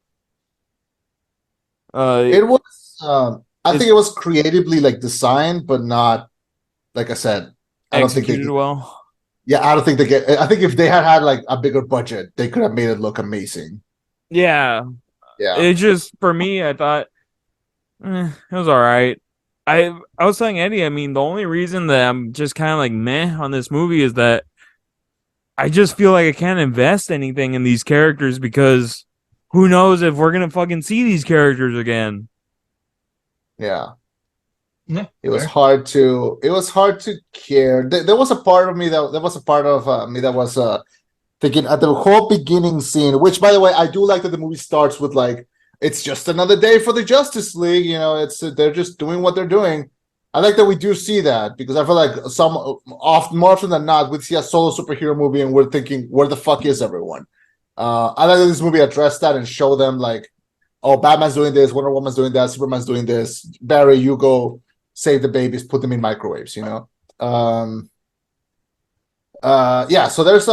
It was I It's think it was creatively like designed, but not like I said, I don't think executed well. yeah, I don't think they get I think if they had like a bigger budget, they could have made it look amazing. Yeah, Yeah. it just for me, I thought it was all right. I was telling Eddie, I mean, the only reason that I'm just kind of like meh on this movie is that I just feel like I can't invest anything in these characters because who knows if we're gonna fucking see these characters again. Yeah. Yeah, It was fair. hard to care. There was a part of me that was thinking at the whole beginning scene, which by the way, I do like that the movie starts with like it's just another day for the Justice League. You know, it's they're just doing what they're doing. I like that we do see that because I feel like more often than not, we see a solo superhero movie and we're thinking, where the fuck is everyone? I like that this movie addressed that and show them like, oh, Batman's doing this, Wonder Woman's doing that, Superman's doing this. Barry, you go save the babies, put them in microwaves, you know? Yeah, so there's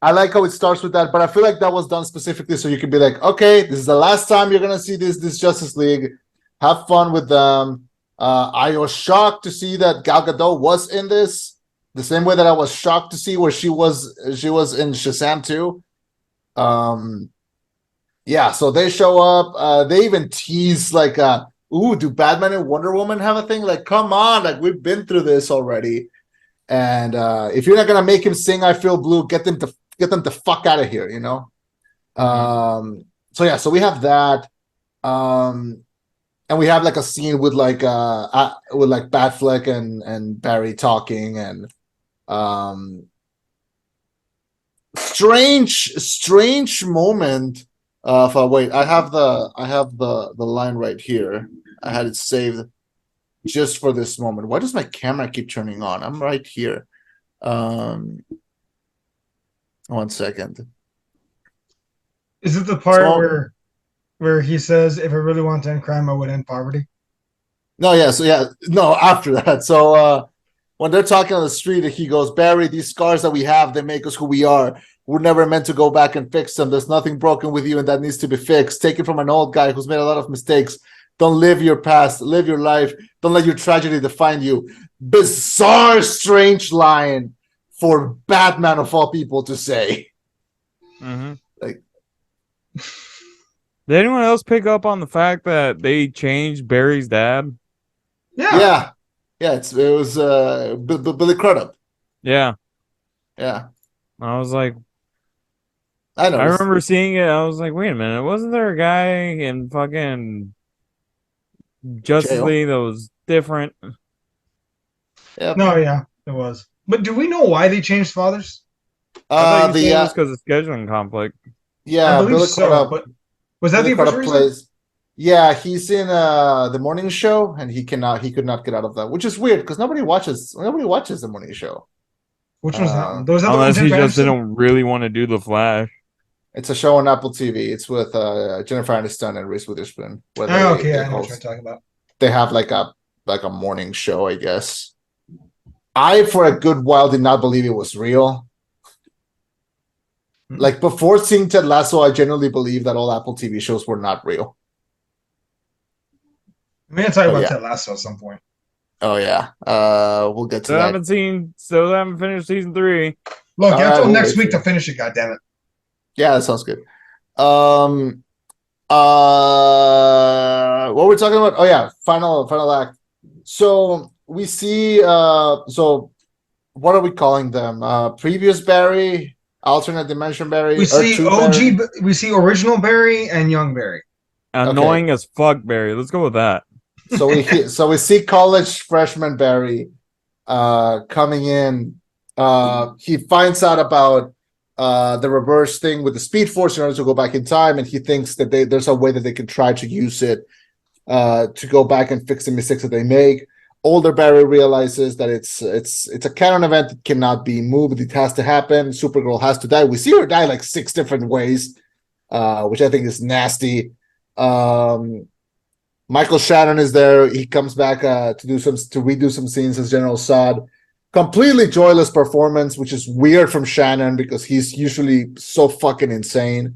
I like how it starts with that, but I feel like that was done specifically so you can be like, okay, this is the last time you're gonna see this Justice League. Have fun with them. I was shocked to see that Gal Gadot was in this, the same way that I was shocked to see where she was in Shazam 2. Yeah, so they show up. They even tease like, ooh, do Batman and Wonder Woman have a thing? Like, come on, like we've been through this already. And if you're not gonna make him sing "I Feel Blue," get them the fuck out of here, you know. So yeah, so we have that, and we have like a scene with like Batfleck and Barry talking, and strange moment. Wait, I have the line right here. I had it saved just for this moment. Why does my camera keep turning on? I'm right here. 1 second. Is it the part So- where he says, "If I really want to end crime, I would end poverty"? No, yeah, so yeah, no, after that. So when they're talking on the street, he goes, Barry, these scars that we have, they make us who we are. We're never meant to go back and fix them. There's nothing broken with you and that needs to be fixed. Take it from an old guy who's made a lot of mistakes. Don't live your past, live your life. Don't let your tragedy define you. Bizarre, strange line for Batman of all people to say. Like, did anyone else pick up on the fact that they changed Barry's dad? Yeah. it was Billy Crudup. Yeah, Yeah, I was like, I know. I remember seeing it. I was like, wait a minute, wasn't there a guy in fucking Justice Jail. League that was different? Yeah. No, yeah, it was. But do we know why they changed fathers? I thought you The said it was because of scheduling conflict. I yeah, believe Billy so. Crudup. But was that Billy the official Crudup reason? plays. Yeah, he's in the morning show, and he could not get out of that, which is weird because nobody watches the morning show. Which one's that one? Was that the one Unless with he Jennifer just Aniston? didn't really want to do the Flash. It's a show on Apple TV. It's with Jennifer Aniston and Reese Witherspoon. Where Oh, okay, they I know what host- you're talking about. They have like a morning show, I guess. I for a good while did not believe it was real. Like before seeing Ted Lasso, I genuinely believed that all Apple TV shows were not real. I'm gonna talk Oh, about yeah. Ted Lasso at some point. Oh yeah. We'll get to Still that. haven't finished season 3. Look, All you have right, till we'll next wait week for to finish it. Goddammit. Yeah, that sounds good. What we're talking about? Oh yeah, final act. So we see. So what are we calling them? Previous Barry, alternate dimension Barry. We Earth see 2 OG. Barry? We see original Barry and young Barry. Annoying as fuck, Barry. Let's go with that. So we see college freshman Barry, coming in. He finds out about the reverse thing with the Speed Force in order to go back in time, and he thinks that there's a way that they can try to use it to go back and fix the mistakes that they make. Older Barry realizes that it's a canon event that cannot be moved. It has to happen. Supergirl has to die. We see her die like 6 different ways, which I think is nasty. Michael Shannon is there. He comes back to redo some scenes as General Zod. Completely joyless performance, which is weird from Shannon because he's usually so fucking insane.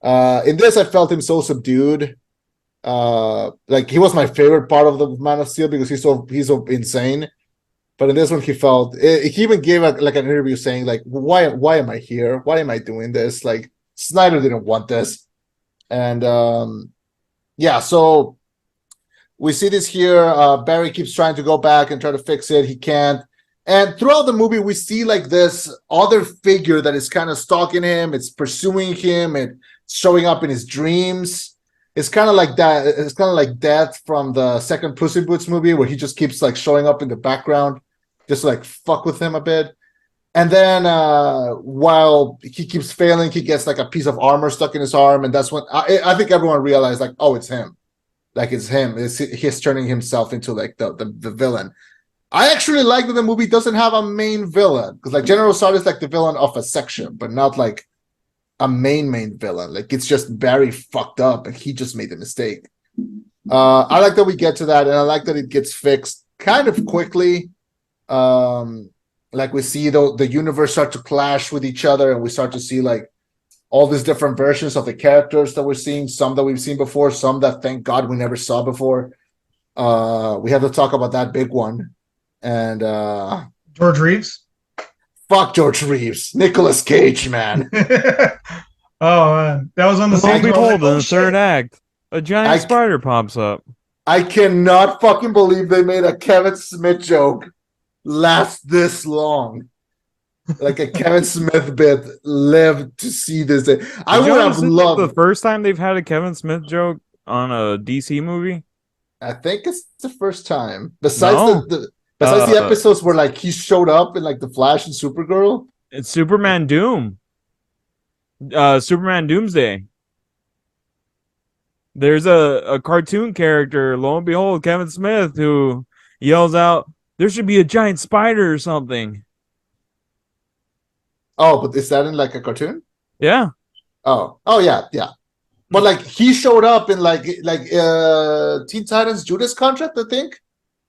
In this, I felt him so subdued. Like he was my favorite part of the Man of Steel because he's so insane. But in this one, he even gave an interview saying like, why am I here? Why am I doing this? Like Snyder didn't want this, and yeah, so we see this here. Barry keeps trying to go back and try to fix it. He can't. And throughout the movie, we see like this other figure that is kind of stalking him. It's pursuing him and showing up in his dreams. It's kind of like that. It's kind of like Death from the second Puss in Boots movie, where he just keeps like showing up in the background, just like fuck with him a bit. And then while he keeps failing, he gets like a piece of armor stuck in his arm, and that's when I think everyone realized like, oh, it's him. Like it's him. He's turning himself into like the villain. I actually like that the movie doesn't have a main villain because like General Zod is like the villain of a section, but not like a main villain. Like it's just Barry fucked up and he just made the mistake. I like that we get to that, and I like that it gets fixed kind of quickly. Like we see the universe start to clash with each other, and we start to see like all these different versions of the characters that we're seeing, some that we've seen before, some that thank God we never saw before. We have to talk about that big one. And George Reeves. Fuck George Reeves. Nicolas Cage, man. Oh man. That was on the Lo same and behold, in the third act, a giant spider pops up. I cannot fucking believe they made a Kevin Smith joke last this long. Like a Kevin Smith bit lived to see this day. I would have loved the first time they've had a Kevin Smith joke on a DC movie. I think it's the first time. Besides the episodes where like he showed up in like the Flash and Supergirl. It's Superman Doom. Superman Doomsday. There's a cartoon character, lo and behold, Kevin Smith, who yells out, "There should be a giant spider or something." Oh, but is that in like a cartoon? Yeah. Oh yeah. But like he showed up in like Teen Titans Judas Contract, I think.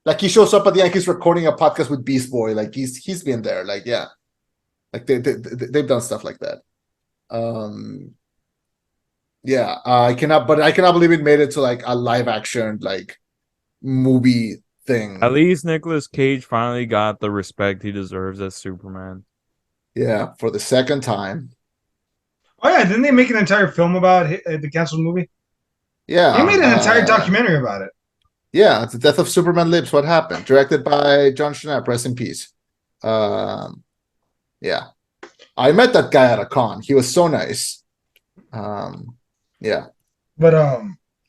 Like he shows up at the end, he's recording a podcast with Beast Boy. Like he's been there. Like yeah, like they've done stuff like that. Yeah, I cannot believe it made it to like a live action like movie thing. At least Nicolas Cage finally got the respect he deserves as Superman. Yeah, for the second time. Oh yeah, didn't they make an entire film about the canceled movie? Yeah, they made an entire documentary about it. Yeah, The Death of Superman Lives, What Happened, directed by John Schnapp, rest in peace. Yeah. I met that guy at a con. He was so nice. Yeah. But I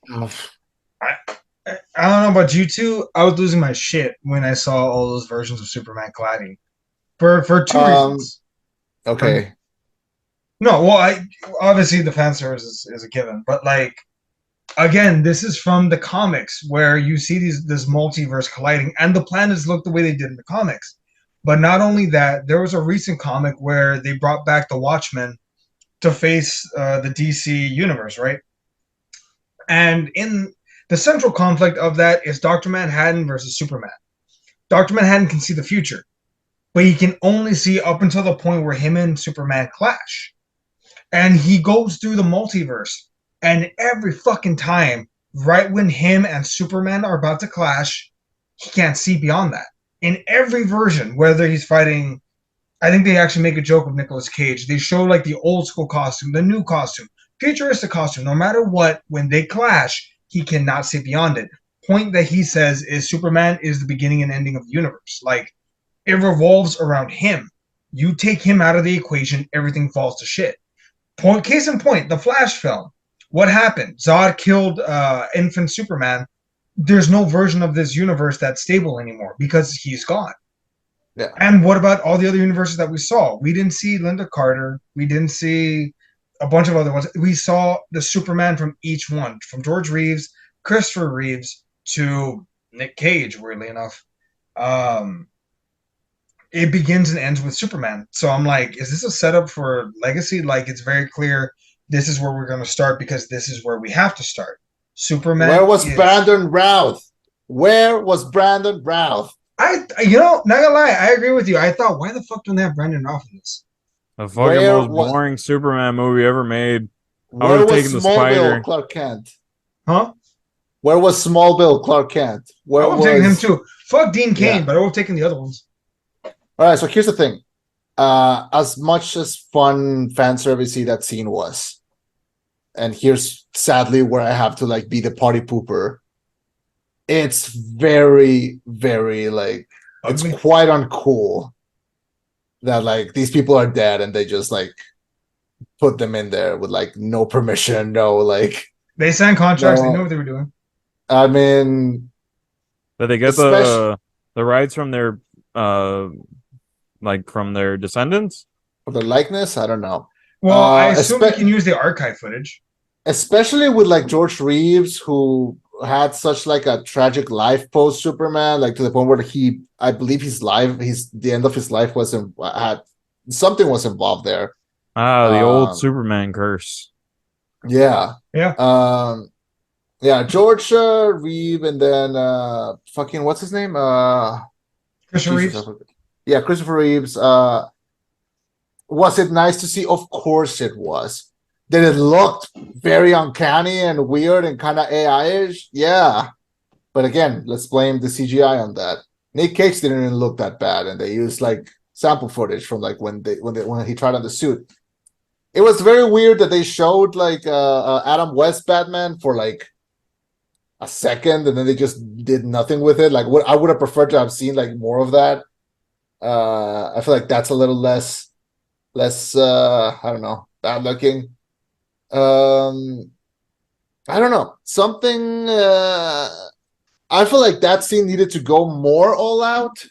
don't know about you two. I was losing my shit when I saw all those versions of Superman colliding. For two reasons. Okay. No, well, obviously the fan service is a given, but like again, this is from the comics where you see this multiverse colliding, and the planets look the way they did in the comics. But not only that, there was a recent comic where they brought back the Watchmen to face the DC universe, right? And in the central conflict of that is Dr. Manhattan versus Superman. Dr. Manhattan can see the future, but he can only see up until the point where him and Superman clash. And he goes through the multiverse, and every fucking time, right when him and Superman are about to clash, he can't see beyond that. In every version, whether he's fighting, I think they actually make a joke of Nicolas Cage. They show like the old school costume, the new costume, futuristic costume. No matter what, when they clash, he cannot see beyond it. Point that he says is Superman is the beginning and ending of the universe. Like, it revolves around him. You take him out of the equation, everything falls to shit. Case in point, the Flash film. What happened? Zod killed infant Superman. There's no version of this universe that's stable anymore because he's gone. Yeah. And what about all the other universes that we saw? We didn't see Linda Carter. We didn't see a bunch of other ones. We saw the Superman from each one, from George Reeves, Christopher Reeves, to Nick Cage, weirdly enough. It begins and ends with Superman. So I'm like, is this a setup for Legacy? Like, it's very clear this is where we're going to start because this is where we have to start. Superman. Where was is- Brandon Routh? Where was Brandon Routh? Not gonna lie, I agree with you. I thought, why the fuck don't they have Brandon Routh in this? The fucking Where most wa- boring Superman movie ever made. Where would've was taken the Smallville Spider. Clark Kent? Huh? Where was Smallville Clark Kent? Where I would was have taken him too. Fuck Dean Cain, Yeah. but I would have taken the other ones. All right, so here's the thing. As much as fun fan servicey that scene was, and here's sadly where I have to like be the party pooper. It's very, very like it's Ugly. quite uncool that like these people are dead and they just like put them in there with like no permission, no like. They signed contracts. They No. knew what they were doing. I mean, Did they get Especially- the rights from their like from their descendants? for the likeness, I don't know. Well, I assume we espe- can use the archive footage. Especially with like George Reeves, who had such like a tragic life post Superman, like to the point where I believe the end of his life had something was involved there. The Um, old Superman curse. Yeah. Yeah. Yeah, George Reeve, and then fucking what's his name? Christopher Jesus, Reeves. I forgot. Yeah, Christopher Reeves. Was it nice to see? Of course it was. Did it look very uncanny and weird and kind of AI-ish? Yeah. But again, let's blame the CGI on that. Nick Cage didn't even look that bad, and they used like sample footage from like when he tried on the suit. It was very weird that they showed like Adam West Batman for like a second, and then they just did nothing with it. Like what I would have preferred to have seen like more of that. I feel like that's a little less I don't know, bad looking. I don't know, something I feel like that scene needed to go more all out,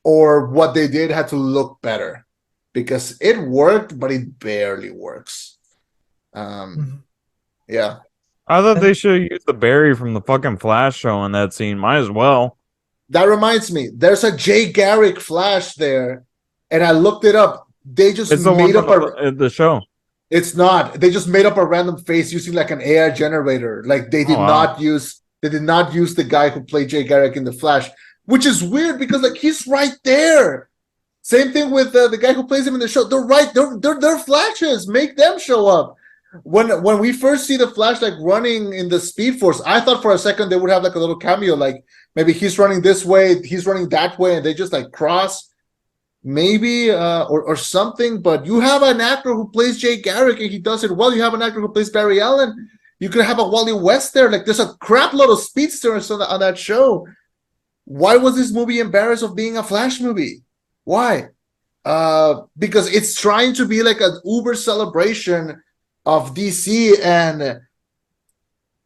or what they did had to look better, because it worked but it barely works. Mhm. Yeah. I thought they should have used the Barry from the fucking Flash show in that scene. Might as well. That reminds me, there's a Jay Garrick Flash there, and I looked it up. They just It's the one made up from the show. It's not. They just made up a random face using like an AI generator. Like they did Oh, wow. not use. They did not use the guy who played Jay Garrick in the Flash, which is weird because like he's right there. Same thing with the guy who plays him in the show. They're right. They're Flashes. Make them show up. When we first see the Flash like running in the Speed Force, I thought for a second they would have like a little cameo, like maybe he's running this way, he's running that way, and they just like cross. Maybe or something, but you have an actor who plays Jay Garrick and he does it well. You have an actor who plays Barry Allen. You could have a Wally West there. Like there's a crap load of speedsters on that show. Why was this movie embarrassed of being a Flash movie? Why? Because it's trying to be like an uber celebration of DC, and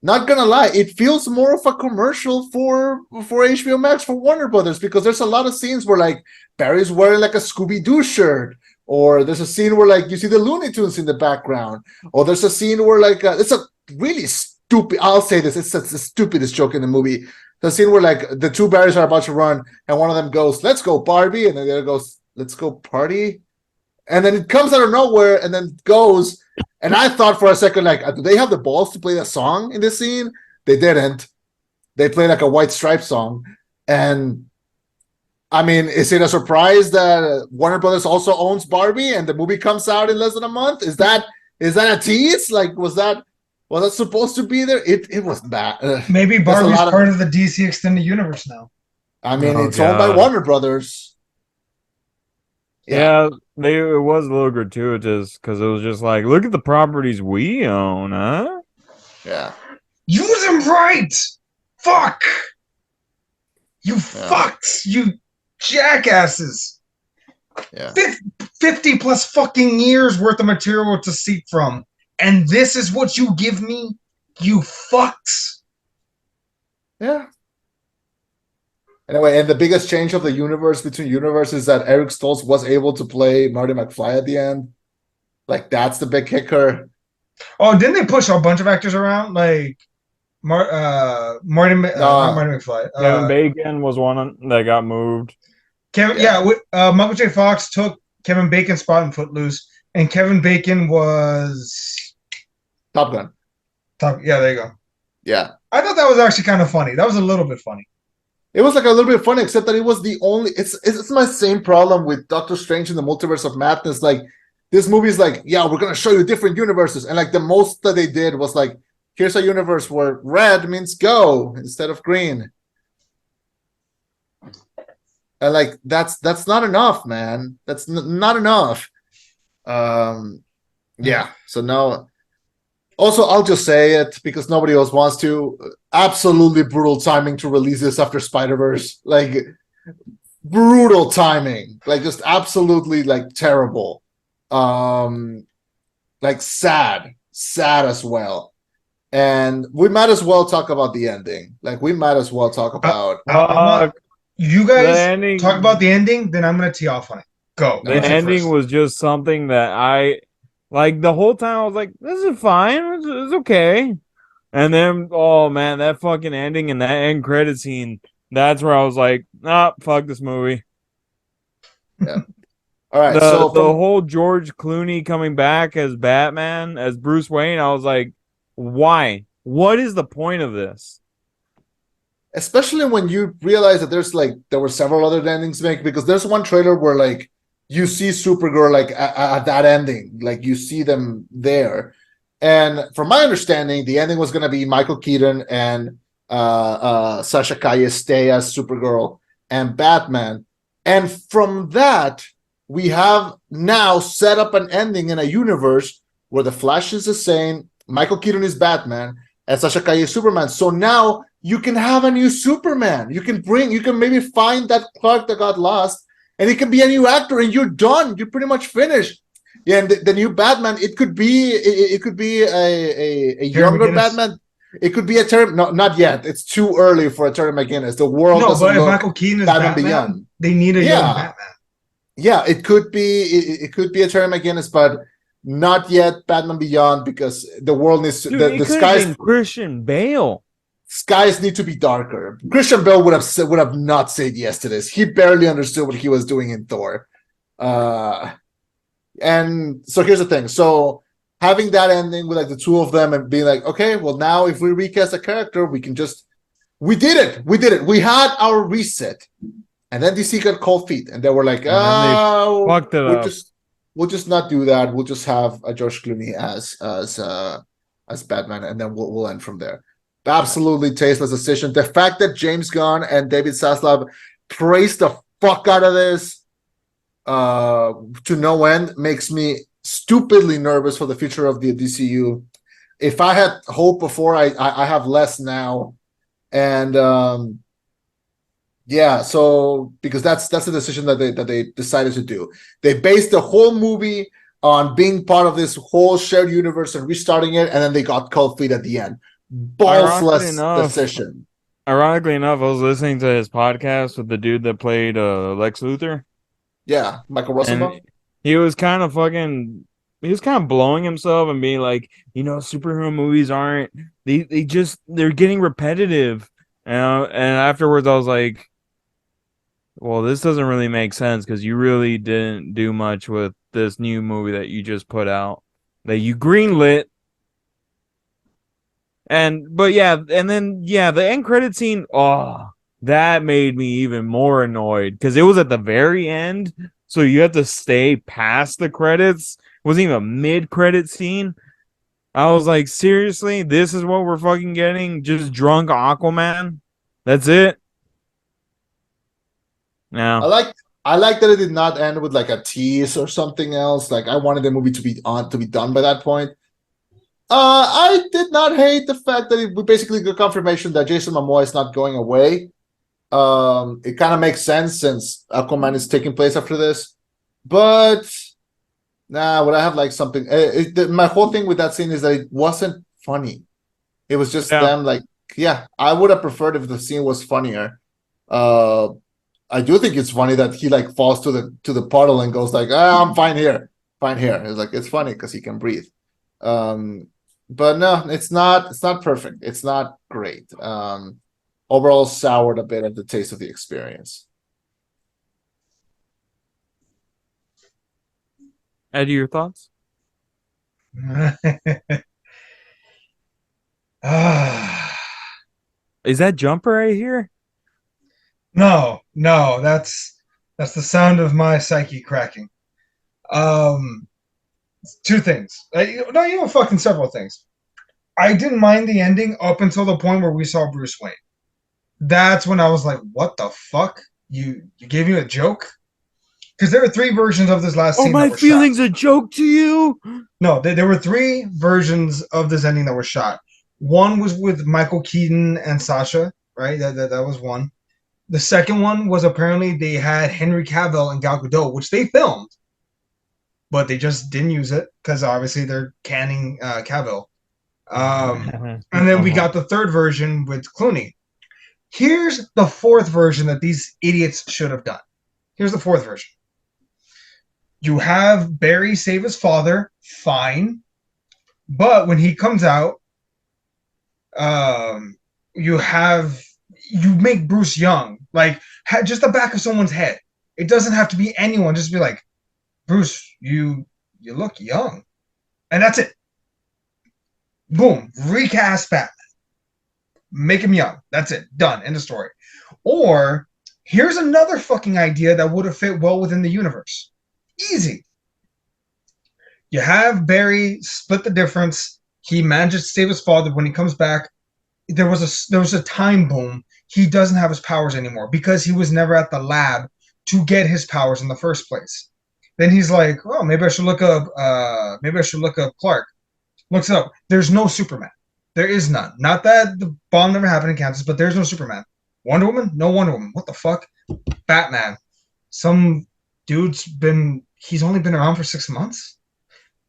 not gonna lie, it feels more of a commercial for HBO Max, for Warner Brothers, because there's a lot of scenes where like Barry's wearing like a Scooby-Doo shirt, or there's a scene where like you see the Looney Tunes in the background, or there's a scene where like it's a really stupid, I'll say this, it's the stupidest joke in the movie. The scene where like the two Barrys are about to run and one of them goes, "Let's go Barbie," and then the other goes, "Let's go party," and then it comes out of nowhere and then goes. And I thought for a second, like, do they have the balls to play that song in this scene? They didn't. They played like a White Stripes song. And I mean, is it a surprise that Warner Brothers also owns Barbie and the movie comes out in less than a month? Is that a tease? Like, was that supposed to be there? It was bad. Maybe There's a Barbie's lot of- part of the DC Extended Universe now. I mean, Oh, it's owned by God. Warner Brothers. Yeah, it was a little gratuitous because it was just like, look at the properties we own, huh? Yeah. Use them right! Fuck! You fucks! You jackasses! Yeah. 50 plus fucking years worth of material to seek from. And this is what you give me? You fucks! Yeah. Anyway, and the biggest change of the universe between universes is that Eric Stoltz was able to play Marty McFly at the end. Like, that's the big kicker. Oh, didn't they push a bunch of actors around? Like Marty not Marty McFly. Kevin Bacon was one that got moved. Michael J. Fox took Kevin Bacon's spot in Footloose, and Kevin Bacon was Top Gun. top. Yeah, there you go. Yeah. I thought that was actually kind of funny. That was a little bit funny. It was like a little bit funny, except that it was the only. It's my same problem with Doctor Strange in the Multiverse of Madness. Like this movie is like, yeah, we're gonna show you different universes, and like the most that they did was like, here's a universe where red means go instead of green, and like that's not enough, man. That's not enough. Yeah. So no. Also, I'll just say it because nobody else wants to. Absolutely brutal timing to release this after Spider-Verse. Like brutal timing. Like just absolutely like terrible. Like sad as well. And we might as well talk about the ending. Like we might as well talk about You The guys ending- talk about the ending, then I'm gonna tee off on it. Go. The You take ending first. was just something that I like the whole time. I was like, "This is fine. It's okay." And then, oh man, that fucking ending and that end credit scene. That's where I was like, "Ah, fuck this movie." all right. The So the whole George Clooney coming back as Batman, as Bruce Wayne, I was like, "Why? What is the point of this?" especially when you realize that there were several other endings to make, because there's one trailer where like you see Supergirl like at that ending, like you see them there. And from my understanding, the ending was going to be Michael Keaton and Sasha Calle stay as Supergirl and Batman. And from that, we have now set up an ending in a universe where the Flash is the same, Michael Keaton is Batman, and Sasha Calle is Superman. So now you can have a new Superman. You can maybe find that Clark that got lost, and it can be a new actor, and you're done. You're pretty much finished. Yeah, and the new Batman, it could be a younger McGinnis. Batman. It could be a Terry. No, not yet. It's too early for a Terry McGinnis. The world No, doesn't but if look Michael Keaton is Batman Batman, Beyond. they need a Yeah. young Batman. Yeah, it could be. It could be a Terry McGinnis, but not yet Batman Beyond, because the world needs to, Dude, the it could have skies been Christian Bale. skies need to be darker. Christian Bale would have not said yes to this. He barely understood what he was doing in Thor. And so here's the thing. So having that ending with like the two of them and being like, okay, well now if we recast a character, we did it. We had our reset. And then DC got cold feet, and they were like, And then they oh, fucked it up. we'll just not do that. We'll just have a George Clooney as Batman, and then we'll end from there. Absolutely tasteless decision. The fact that James Gunn and David Zaslav praised the fuck out of this to no end makes me stupidly nervous for the future of the DCU. If I had hope before, I have less now, and yeah, so because that's the decision that they decided to do. They based the whole movie on being part of this whole shared universe and restarting it, and then they got cold feet at the end. Balsless decision. Ironically enough, I was listening to his podcast with the dude that played Lex Luthor. Yeah, Michael Rosenbaum. And he was kind of blowing himself and being like, superhero movies aren't they're getting repetitive. And afterwards I was like, well, this doesn't really make sense because you really didn't do much with this new movie that you just put out, that you greenlit. But the end credit scene, that made me even more annoyed because it was at the very end, so you have to stay past the credits. It wasn't even a mid-credit scene. I was like, seriously, this is what we're fucking getting? Just drunk Aquaman? That's it? No. I like that it did not end with like a tease or something else. Like I wanted the movie to be done by that point. I did not hate the fact that we basically got confirmation that Jason Momoa is not going away. It kind of makes sense since Aquaman is taking place after this. But would I have like something? My whole thing with that scene is that it wasn't funny. It was just them like, yeah, I would have preferred if the scene was funnier. I do think it's funny that he like falls to the puddle and goes like, I'm fine here. It's like, it's funny because he can breathe. But no, it's not perfect. It's not great. Overall soured a bit of the taste of the experience. Eddie, your thoughts? Is that Jumper right here? No, that's the sound of my psyche cracking. Um, two things. No, fucking several things. I didn't mind the ending up until the point where we saw Bruce Wayne. That's when I was like, "What the fuck? You gave me a joke?" Because there were three versions of this last Are scene my that were shot. feelings a joke to you? No, there were three versions of this ending that were shot. One was with Michael Keaton and Sasha, right? That was one. The second one was apparently they had Henry Cavill and Gal Gadot, which they filmed, but they just didn't use it because obviously they're canning Cavill. And then we got the third version with Clooney. Here's the fourth version that these idiots should have done. Here's the fourth version. You have Barry save his father, fine. But when he comes out, you make Bruce young, like just the back of someone's head. It doesn't have to be anyone. Just be like, Bruce, you look young, and that's it. Boom, recast Batman, make him young. That's it, done. End of story. Or here's another fucking idea that would have fit well within the universe. Easy. You have Barry split the difference. He manages to save his father. When he comes back, there was a time boom. He doesn't have his powers anymore because he was never at the lab to get his powers in the first place. Then he's like, "Oh, maybe I should look up. Clark." Looks it up. There's no Superman. There is none. Not that the bomb never happened in Kansas, but there's no Superman. Wonder Woman? No Wonder Woman. What the fuck? Batman. Some dude's been. He's only been around for 6 months.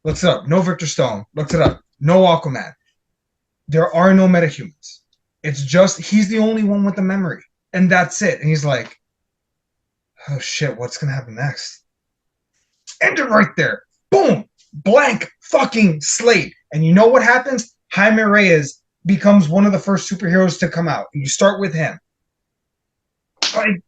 Looks it up. No Victor Stone. Looks it up. No Aquaman. There are no metahumans. It's just he's the only one with the memory, and that's it. And he's like, "Oh shit, what's gonna happen next?" End it right there. Boom, blank fucking slate. And you know what happens? Jaime Reyes becomes one of the first superheroes to come out, and you start with him. Like,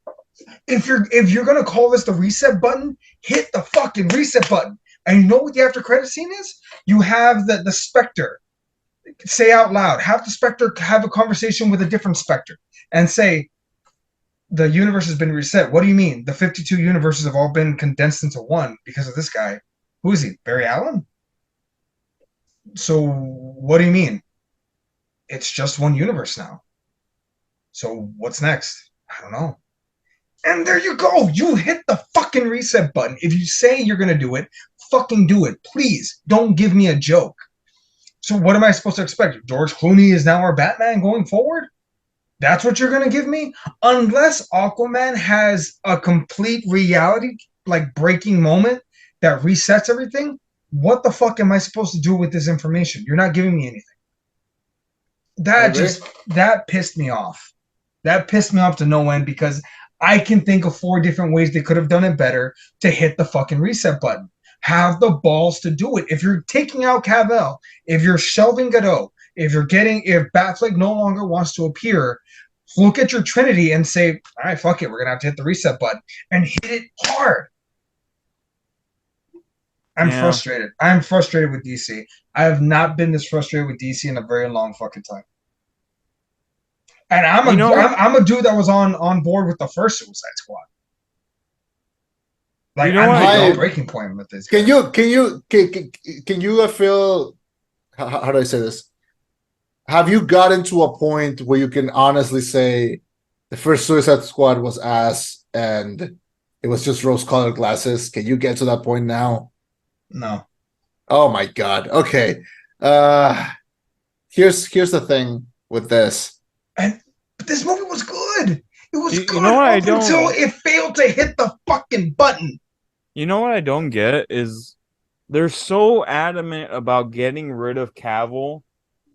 if you're gonna call this the reset button, hit the fucking reset button. And you know what the after credit scene is? You have the Spectre say out loud, have the Spectre have a conversation with a different Spectre and say, the universe has been reset. What do you mean? The 52 universes have all been condensed into one because of this guy. Who is he? Barry Allen? So what do you mean? It's just one universe now. So what's next? I don't know. And there you go. You hit the fucking reset button. If you say you're going to do it, fucking do it. Please don't give me a joke. So what am I supposed to expect? George Clooney is now our Batman going forward? That's what you're going to give me? Unless Aquaman has a complete reality, like breaking moment that resets everything, what the fuck am I supposed to do with this information? You're not giving me anything. That pissed me off. That pissed me off to no end because I can think of 4 different ways they could have done it better to hit the fucking reset button. Have the balls to do it. If you're taking out Cavill, if you're shelving Gadot, if Batfleck no longer wants to appear, look at your Trinity and say, all right, fuck it, we're going to have to hit the reset button and hit it hard. I'm frustrated. I'm frustrated with DC. I have not been this frustrated with DC in a very long fucking time. And I'm a dude that was on board with the first Suicide Squad. Like, I'm a breaking point with this. Can you feel, how do I say this? Have you gotten to a point where you can honestly say the first Suicide Squad was ass and it was just rose-colored glasses? Can you get to that point now? No. Oh my God. Okay. Here's the thing with this. But this movie was good. It was good until it failed to hit the fucking button. You know what I don't get is they're so adamant about getting rid of Cavill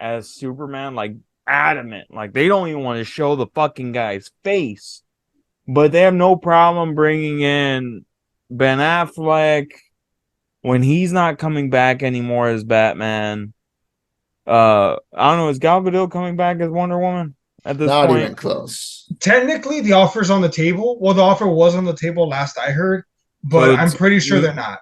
as Superman, like adamant. Like they don't even want to show the fucking guy's face. But they have no problem bringing in Ben Affleck when he's not coming back anymore as Batman. I don't know, is Gal Gadot coming back as Wonder Woman at this point? Not even close. Technically, the offer's on the table. Well, the offer was on the table last I heard, but I'm pretty sure they're not.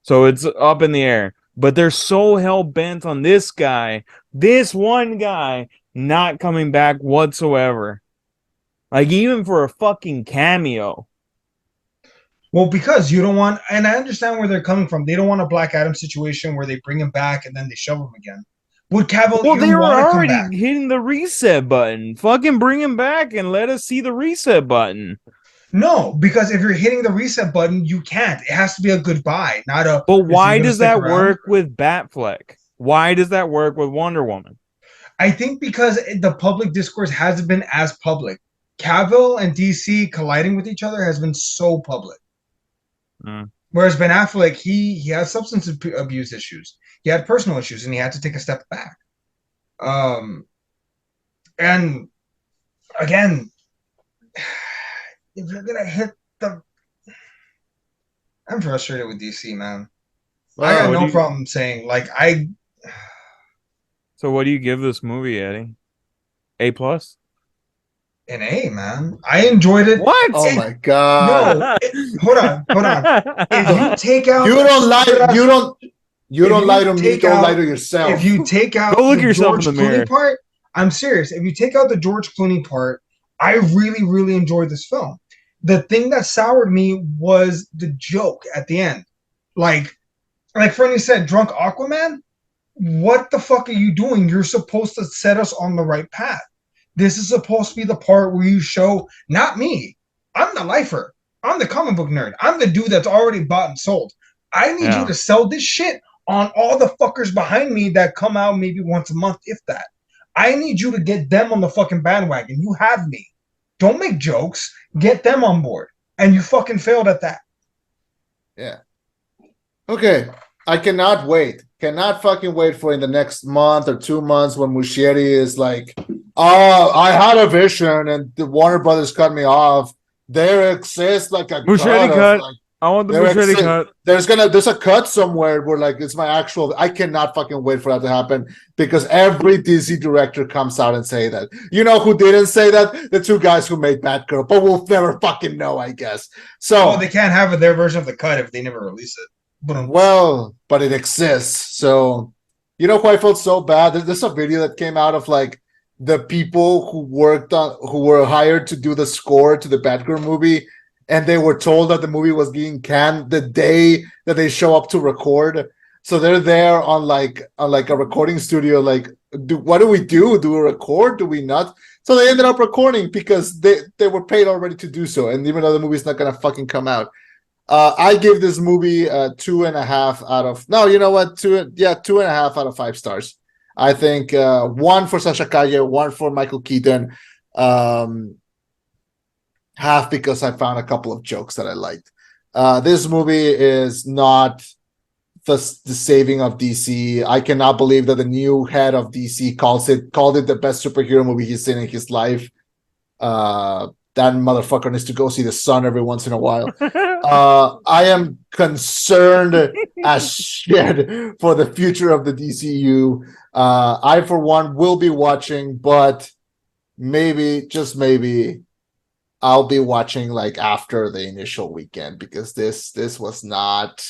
So it's up in the air. But they're so hell-bent on this guy, this one guy, not coming back whatsoever. Like, even for a fucking cameo. Well, because you don't want, and I understand where they're coming from. They don't want a Black Adam situation where they bring him back and then they shove him again. Would Cavill Well, they even were want to come already back? hitting the reset button. Fucking bring him back and let us see the reset button. No, because if you're hitting the reset button, you can't. It has to be a goodbye, not a. But "Is he why gonna does stick that around?" work with Batfleck? Why does that work with Wonder Woman? I think because the public discourse hasn't been as public. Cavill and DC colliding with each other has been so public. Whereas Ben Affleck, he has substance abuse issues. He had personal issues, and he had to take a step back. And again, if you're gonna hit the, I'm frustrated with DC, man. I got what no do you- problem saying So what do you give this movie, Eddie? A plus? an A, man. I enjoyed it. What? Oh my god! No, hold on. If you take out, You don't lie. You If don't you lie to me. take Don't lie out- to yourself. if you take out Go look the yourself in George the mirror. Clooney part, I'm serious. If you take out the George Clooney part, I really, really enjoyed this film. The thing that soured me was the joke at the end. Like Fernie said, drunk Aquaman. What the fuck are you doing? You're supposed to set us on the right path. This is supposed to be the part where you show, not me. I'm the lifer. I'm the comic book nerd. I'm the dude that's already bought and sold. I need you to sell this shit on all the fuckers behind me that come out maybe once a month, if that. I need you to get them on the fucking bandwagon. You have me. Don't make jokes. Get them on board. And you fucking failed at that. Yeah. Okay. I cannot wait. Cannot fucking wait for in the next month or 2 months when Muschietti is like, oh, I had a vision and the Warner Brothers cut me off. There exists like a Muschietti cut. cut. Of, like, I want the there Muschietti exists- cut. there's a cut somewhere where like it's my actual. I cannot fucking wait for that to happen because every DC director comes out and say that. You know who didn't say that? The two guys who made Batgirl, but we'll never fucking know, I guess. So Well, they can't have their version of the cut if they never release it. well, but it exists. So, you know who I felt so bad? There's a video that came out of like the people who were hired to do the score to the Batgirl movie, and they were told that the movie was being canned the day that they show up to record. So they're there on like a recording studio. Like, what do we do? Do we record? Do we not? So they ended up recording because they were paid already to do so. And even though the movie's not gonna fucking come out. I give this movie 2.5 out of no, you know what? 2.5 out of 5 stars. I think 1 for Sasha Calle, 1 for Michael Keaton, half because I found a couple of jokes that I liked. This movie is not the saving of DC. I cannot believe that the new head of DC called it the best superhero movie he's seen in his life. That motherfucker needs to go see the sun every once in a while. I am concerned as shit for the future of the DCU. I, for one, will be watching, but maybe, just maybe, I'll be watching like after the initial weekend because this was not.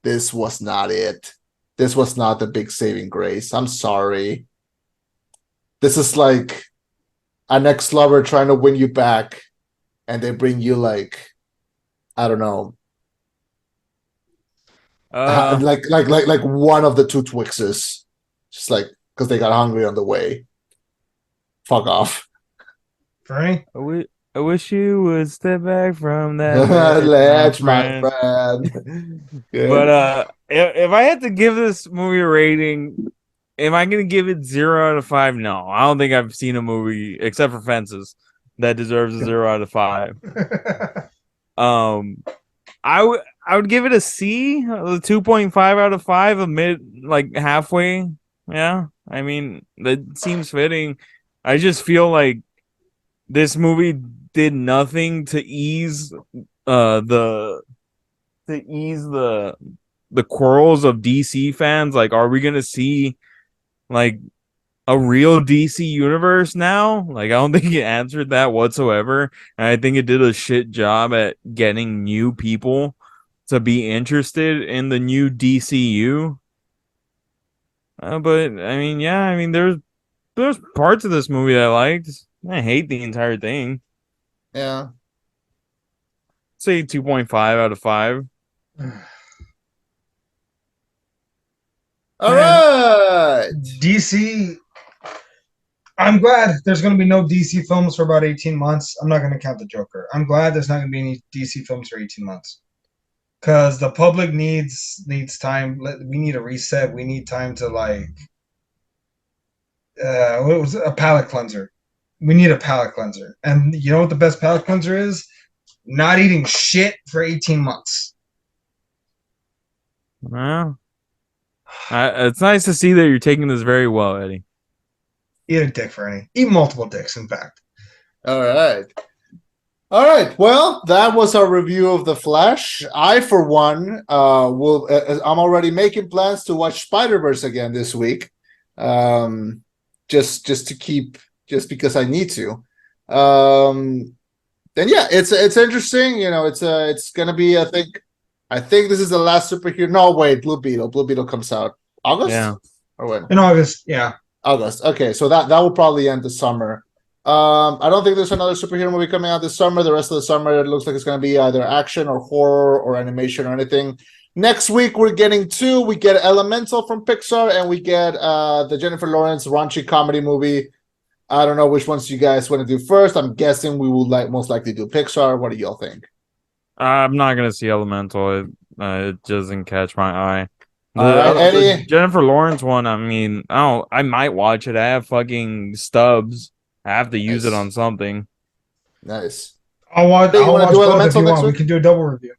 This was not it. This was not the big saving grace. I'm sorry. This is like an ex-lover trying to win you back, and they bring you like, I don't know, like one of the 2 Twixes, just like because they got hungry on the way. Fuck off. Fernie? I wish you would step back from that Ledge, my friend. friend. But if I had to give this movie a rating, am I gonna give it 0 out of 5? No, I don't think I've seen a movie except for Fences that deserves a 0 out of 5. I would give it a C, a 2.5 out of 5, a mid, like halfway. Yeah, I mean that seems fitting. I just feel like this movie did nothing to ease the quarrels of DC fans. Like, are we gonna see like a real DC universe now? Like, I don't think it answered that whatsoever. And I think it did a shit job at getting new people to be interested in the new DCU. But I mean, yeah, I mean, there's parts of this movie that I liked. I hate the entire thing. Yeah. Say 2.5 out of 5. All Man. right. DC. I'm glad there's going to be no DC films for about 18 months. I'm not going to count the Joker. I'm glad there's not going to be any DC films for 18 months. Because the public needs time. We need a reset. We need time to what was it? A palate cleanser. We need a palate cleanser. And you know what the best palate cleanser is? Not eating shit for 18 months. Well, it's nice to see that you're taking this very well, Eddie. Eat a dick, Fernie. Eat multiple dicks, in fact. All right. All right. Well, that was our review of The Flash. I, for one, will. I'm already making plans to watch Spider-Verse again this week, just because I need to. And yeah, it's interesting. You know, it's gonna be. I think this is the last superhero. No, wait, Blue Beetle. Blue Beetle comes out August. Yeah. Or when? In August, yeah. August. Okay, so that will probably end the summer. I don't think there's another superhero movie coming out this summer. The rest of the summer, it looks like it's going to be either action or horror or animation or anything. Next week, we're getting two. We get Elemental from Pixar, and we get the Jennifer Lawrence raunchy comedy movie. I don't know which ones you guys want to do first. I'm guessing we will most likely do Pixar. What do y'all think? I'm not gonna see Elemental. It doesn't catch my eye. Eddie? The Jennifer Lawrence one. I mean, I might watch it. I have fucking stubs. I have to use it Nice. on something. Nice. I'll watch Hey, you wanna both do if Elemental you next want. We week? can do a double review.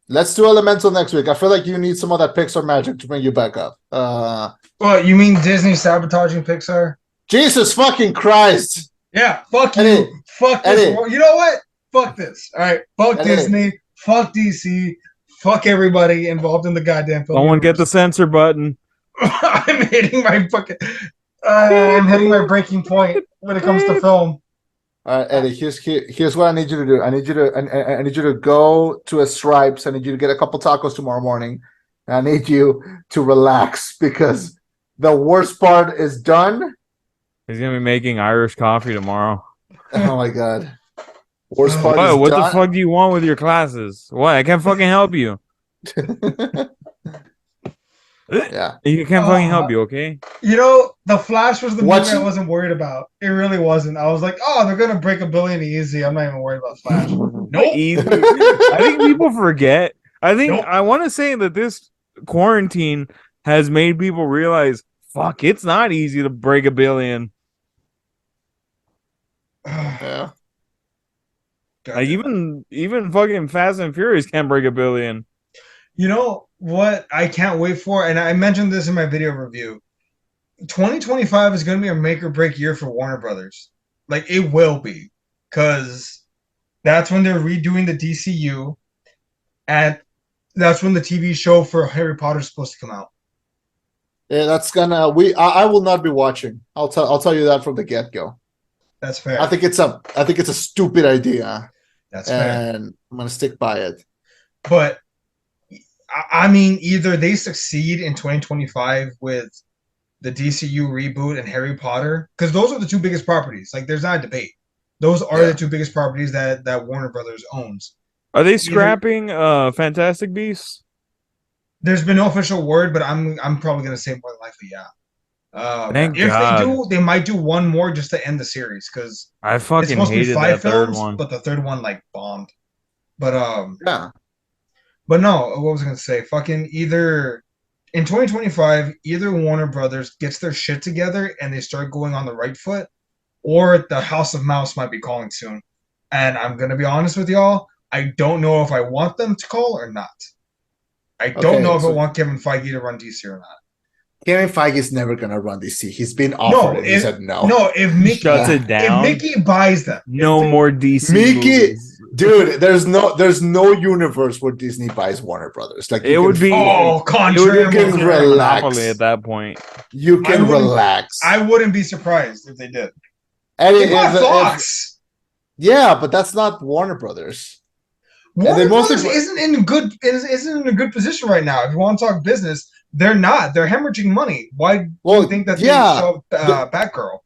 Let's do Elemental next week. I feel like you need some of that Pixar magic to bring you back up. What, you mean Disney sabotaging Pixar? Jesus fucking Christ. Yeah, fuck you. Eddie. Fuck this. Eddie. You know what? Fuck this. All right. Fuck Eddie. Disney. Fuck DC. Fuck everybody involved in the goddamn film. Someone get the censor button. I'm hitting my fucking. I'm hitting my breaking point when it comes to film. All right, Eddie. Here's what I need you to do. I need you to go to a Stripes. I need you to get a couple tacos tomorrow morning. I need you to relax because the worst part is done. He's gonna be making Irish coffee tomorrow. Oh my god. Worst part What? is What done. the fuck do you want with your classes? What? I can't fucking help you. Yeah. You can't fucking help you, okay? You know, The Flash was the movie Watching- I wasn't worried about. It really wasn't. I was like, oh, they're gonna break $1 billion easy. I'm not even worried about Flash. Nope. Easy. I think people forget. I think Nope. I want to say that this quarantine has made people realize, fuck, it's not easy to break $1 billion. Yeah. Like even fucking Fast and Furious can't break $1 billion. You know what I can't wait for, and I mentioned this in my video review. 2025 is going to be a make or break year for Warner Brothers. Like it will be, because that's when they're redoing the DCU, and that's when the TV show for Harry Potter is supposed to come out. Yeah, that's gonna I will not be watching. I'll tell you that from the get-go. That's fair. I think it's a stupid idea. That's fair. And I'm gonna stick by it. But I mean, either they succeed in 2025 with the DCU reboot and Harry Potter, because those are the two biggest properties. Like, there's not a debate. Those are the two biggest properties that Warner Brothers owns. Are they scrapping Fantastic Beasts? There's been no official word, but I'm probably gonna say more than likely, yeah. Thank if God. they do, they might do one more just to end the series, because I it's fucking supposed to be hated 5 that third films, one. but the third one like bombed. But Yeah. But no, what was I gonna say? Fucking either in 2025, either Warner Brothers gets their shit together and they start going on the right foot, or the House of Mouse might be calling soon. And I'm gonna be honest with y'all, I don't know if I want them to call or not. I don't know if I want Kevin Feige to run DC or not. Kevin Feige is never gonna run DC. He's been offered it. He said no. No, if Mickey Shuts it down. if Mickey buys them, No more DC Mickey, movies. dude, there's no universe where Disney buys Warner Brothers. Like It would be contrary. you can relax. monopoly at that point. You can relax. I wouldn't be surprised if they did. And They bought Fox. yeah, but that's not Warner Brothers. Warner they mostly- Brothers isn't in a good position right now. If you want to talk business, They're not. They're hemorrhaging money. Why do Well, you think that yeah. they shoved Batgirl?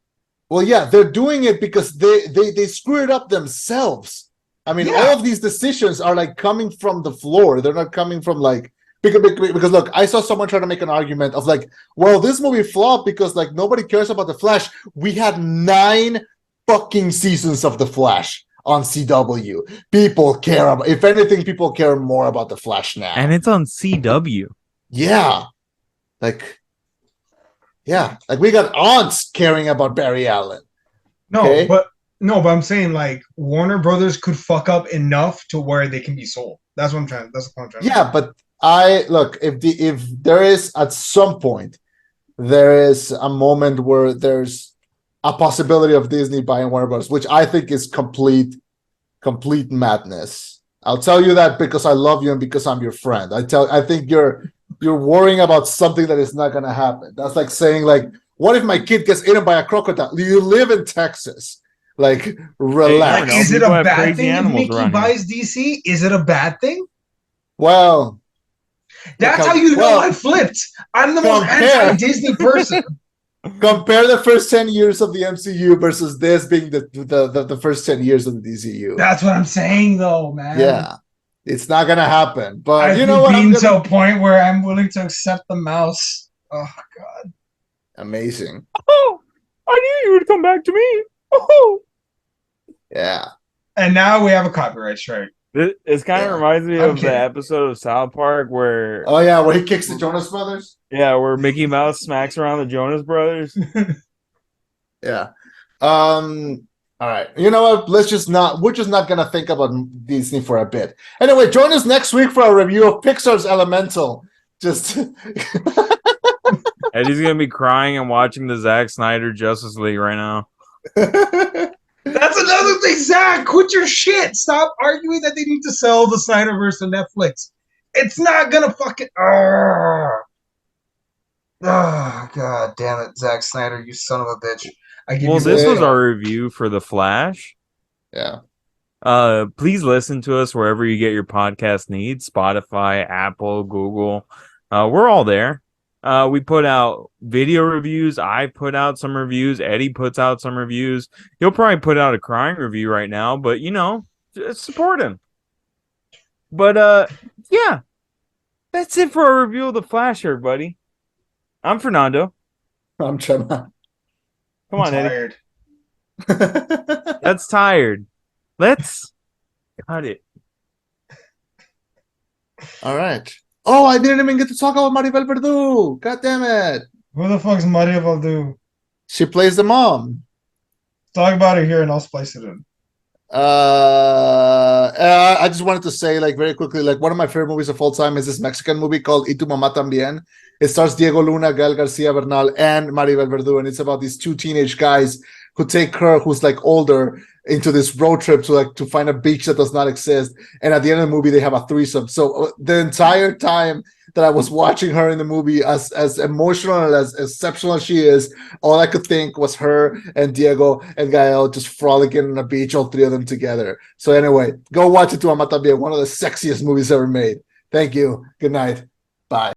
Well, yeah, they're doing it because they screw it up themselves. I mean, Yeah. all of these decisions are like coming from the floor. They're not coming from like because look, I saw someone try to make an argument of like, well, this movie flopped because like nobody cares about the Flash. We had 9 fucking seasons of the Flash on CW. People care about. If anything, people care more about the Flash now. And it's on CW. Yeah, like we got aunts caring about Barry Allen. No, Okay. but I'm saying like Warner Brothers could fuck up enough to where they can be sold. That's what I'm trying. That's the point I'm trying. Yeah, but I look if there is at some point there is a moment where there's a possibility of Disney buying Warner Bros., which I think is complete madness. I'll tell you that because I love you and because I'm your friend. I think you're worrying about something that is not gonna happen. That's like saying like, what if my kid gets eaten by a crocodile? You live in Texas. Like, relax. know, Is it people a have bad crazy thing if animals Mickey around here. buys DC? Is it a bad thing? Well, That's Okay, how you know well, I flipped. I'm the most compare- anti-Disney person. compare the first 10 years of the MCU versus this being the first 10 years of the DCU. That's what I'm saying, though, man. Yeah, it's not gonna happen. But I've you know what? been to a point where I'm willing to accept the mouse. Oh God. Amazing. Oh, I knew you would come back to me. Oh, Yeah. And now we have a copyright strike. This kind of Yeah. reminds me I'm of the kidding. episode of South Park where, Oh yeah, where he kicks the Jonas Brothers. where Mickey Mouse smacks around the Jonas Brothers. Yeah. All right. You know what? We're just not gonna think about Disney for a bit. Anyway, join us next week for a review of Pixar's Elemental. Just Eddie's gonna be crying and watching the Zack Snyder Justice League right now. That's another thing, Zach. Quit your shit. Stop arguing that they need to sell the Snyderverse to Netflix. It's not gonna fucking. Oh, God damn it, Zack Snyder, you son of a bitch. I give Well, you this the- was our review for The Flash. Yeah. Please listen to us wherever you get your podcast needs. Spotify, Apple, Google. We're all there. We put out video reviews. I put out some reviews. Eddie puts out some reviews. He'll probably put out a crying review right now, but just support him. But yeah. That's it for our review of The Flash, everybody. I'm Fernando. I'm Chema. Come on, Eddie. tired. That's tired. Let's cut it. All right. Oh, I didn't even get to talk about Maribel Verdú. God damn it. Who the fuck's Maria Valdu? She plays the mom. Talk about it here and I'll splice it in. I just wanted to say, like, very quickly, like, one of my favorite movies of all time is this Mexican movie called Y Tu Mamá También. It stars Diego Luna, Gael Garcia Bernal, and Maribel Verdú, and it's about these 2 teenage guys who take her, who's like older, into this road trip to find a beach that does not exist. And at the end of the movie, they have a threesome. So the entire time that I was watching her in the movie, as emotional and as exceptional as she is, all I could think was her and Diego and Gael just frolicking on a beach, all 3 of them together. So anyway, go watch it to Amata Bien, one of the sexiest movies ever made. Thank you. Good night. Bye.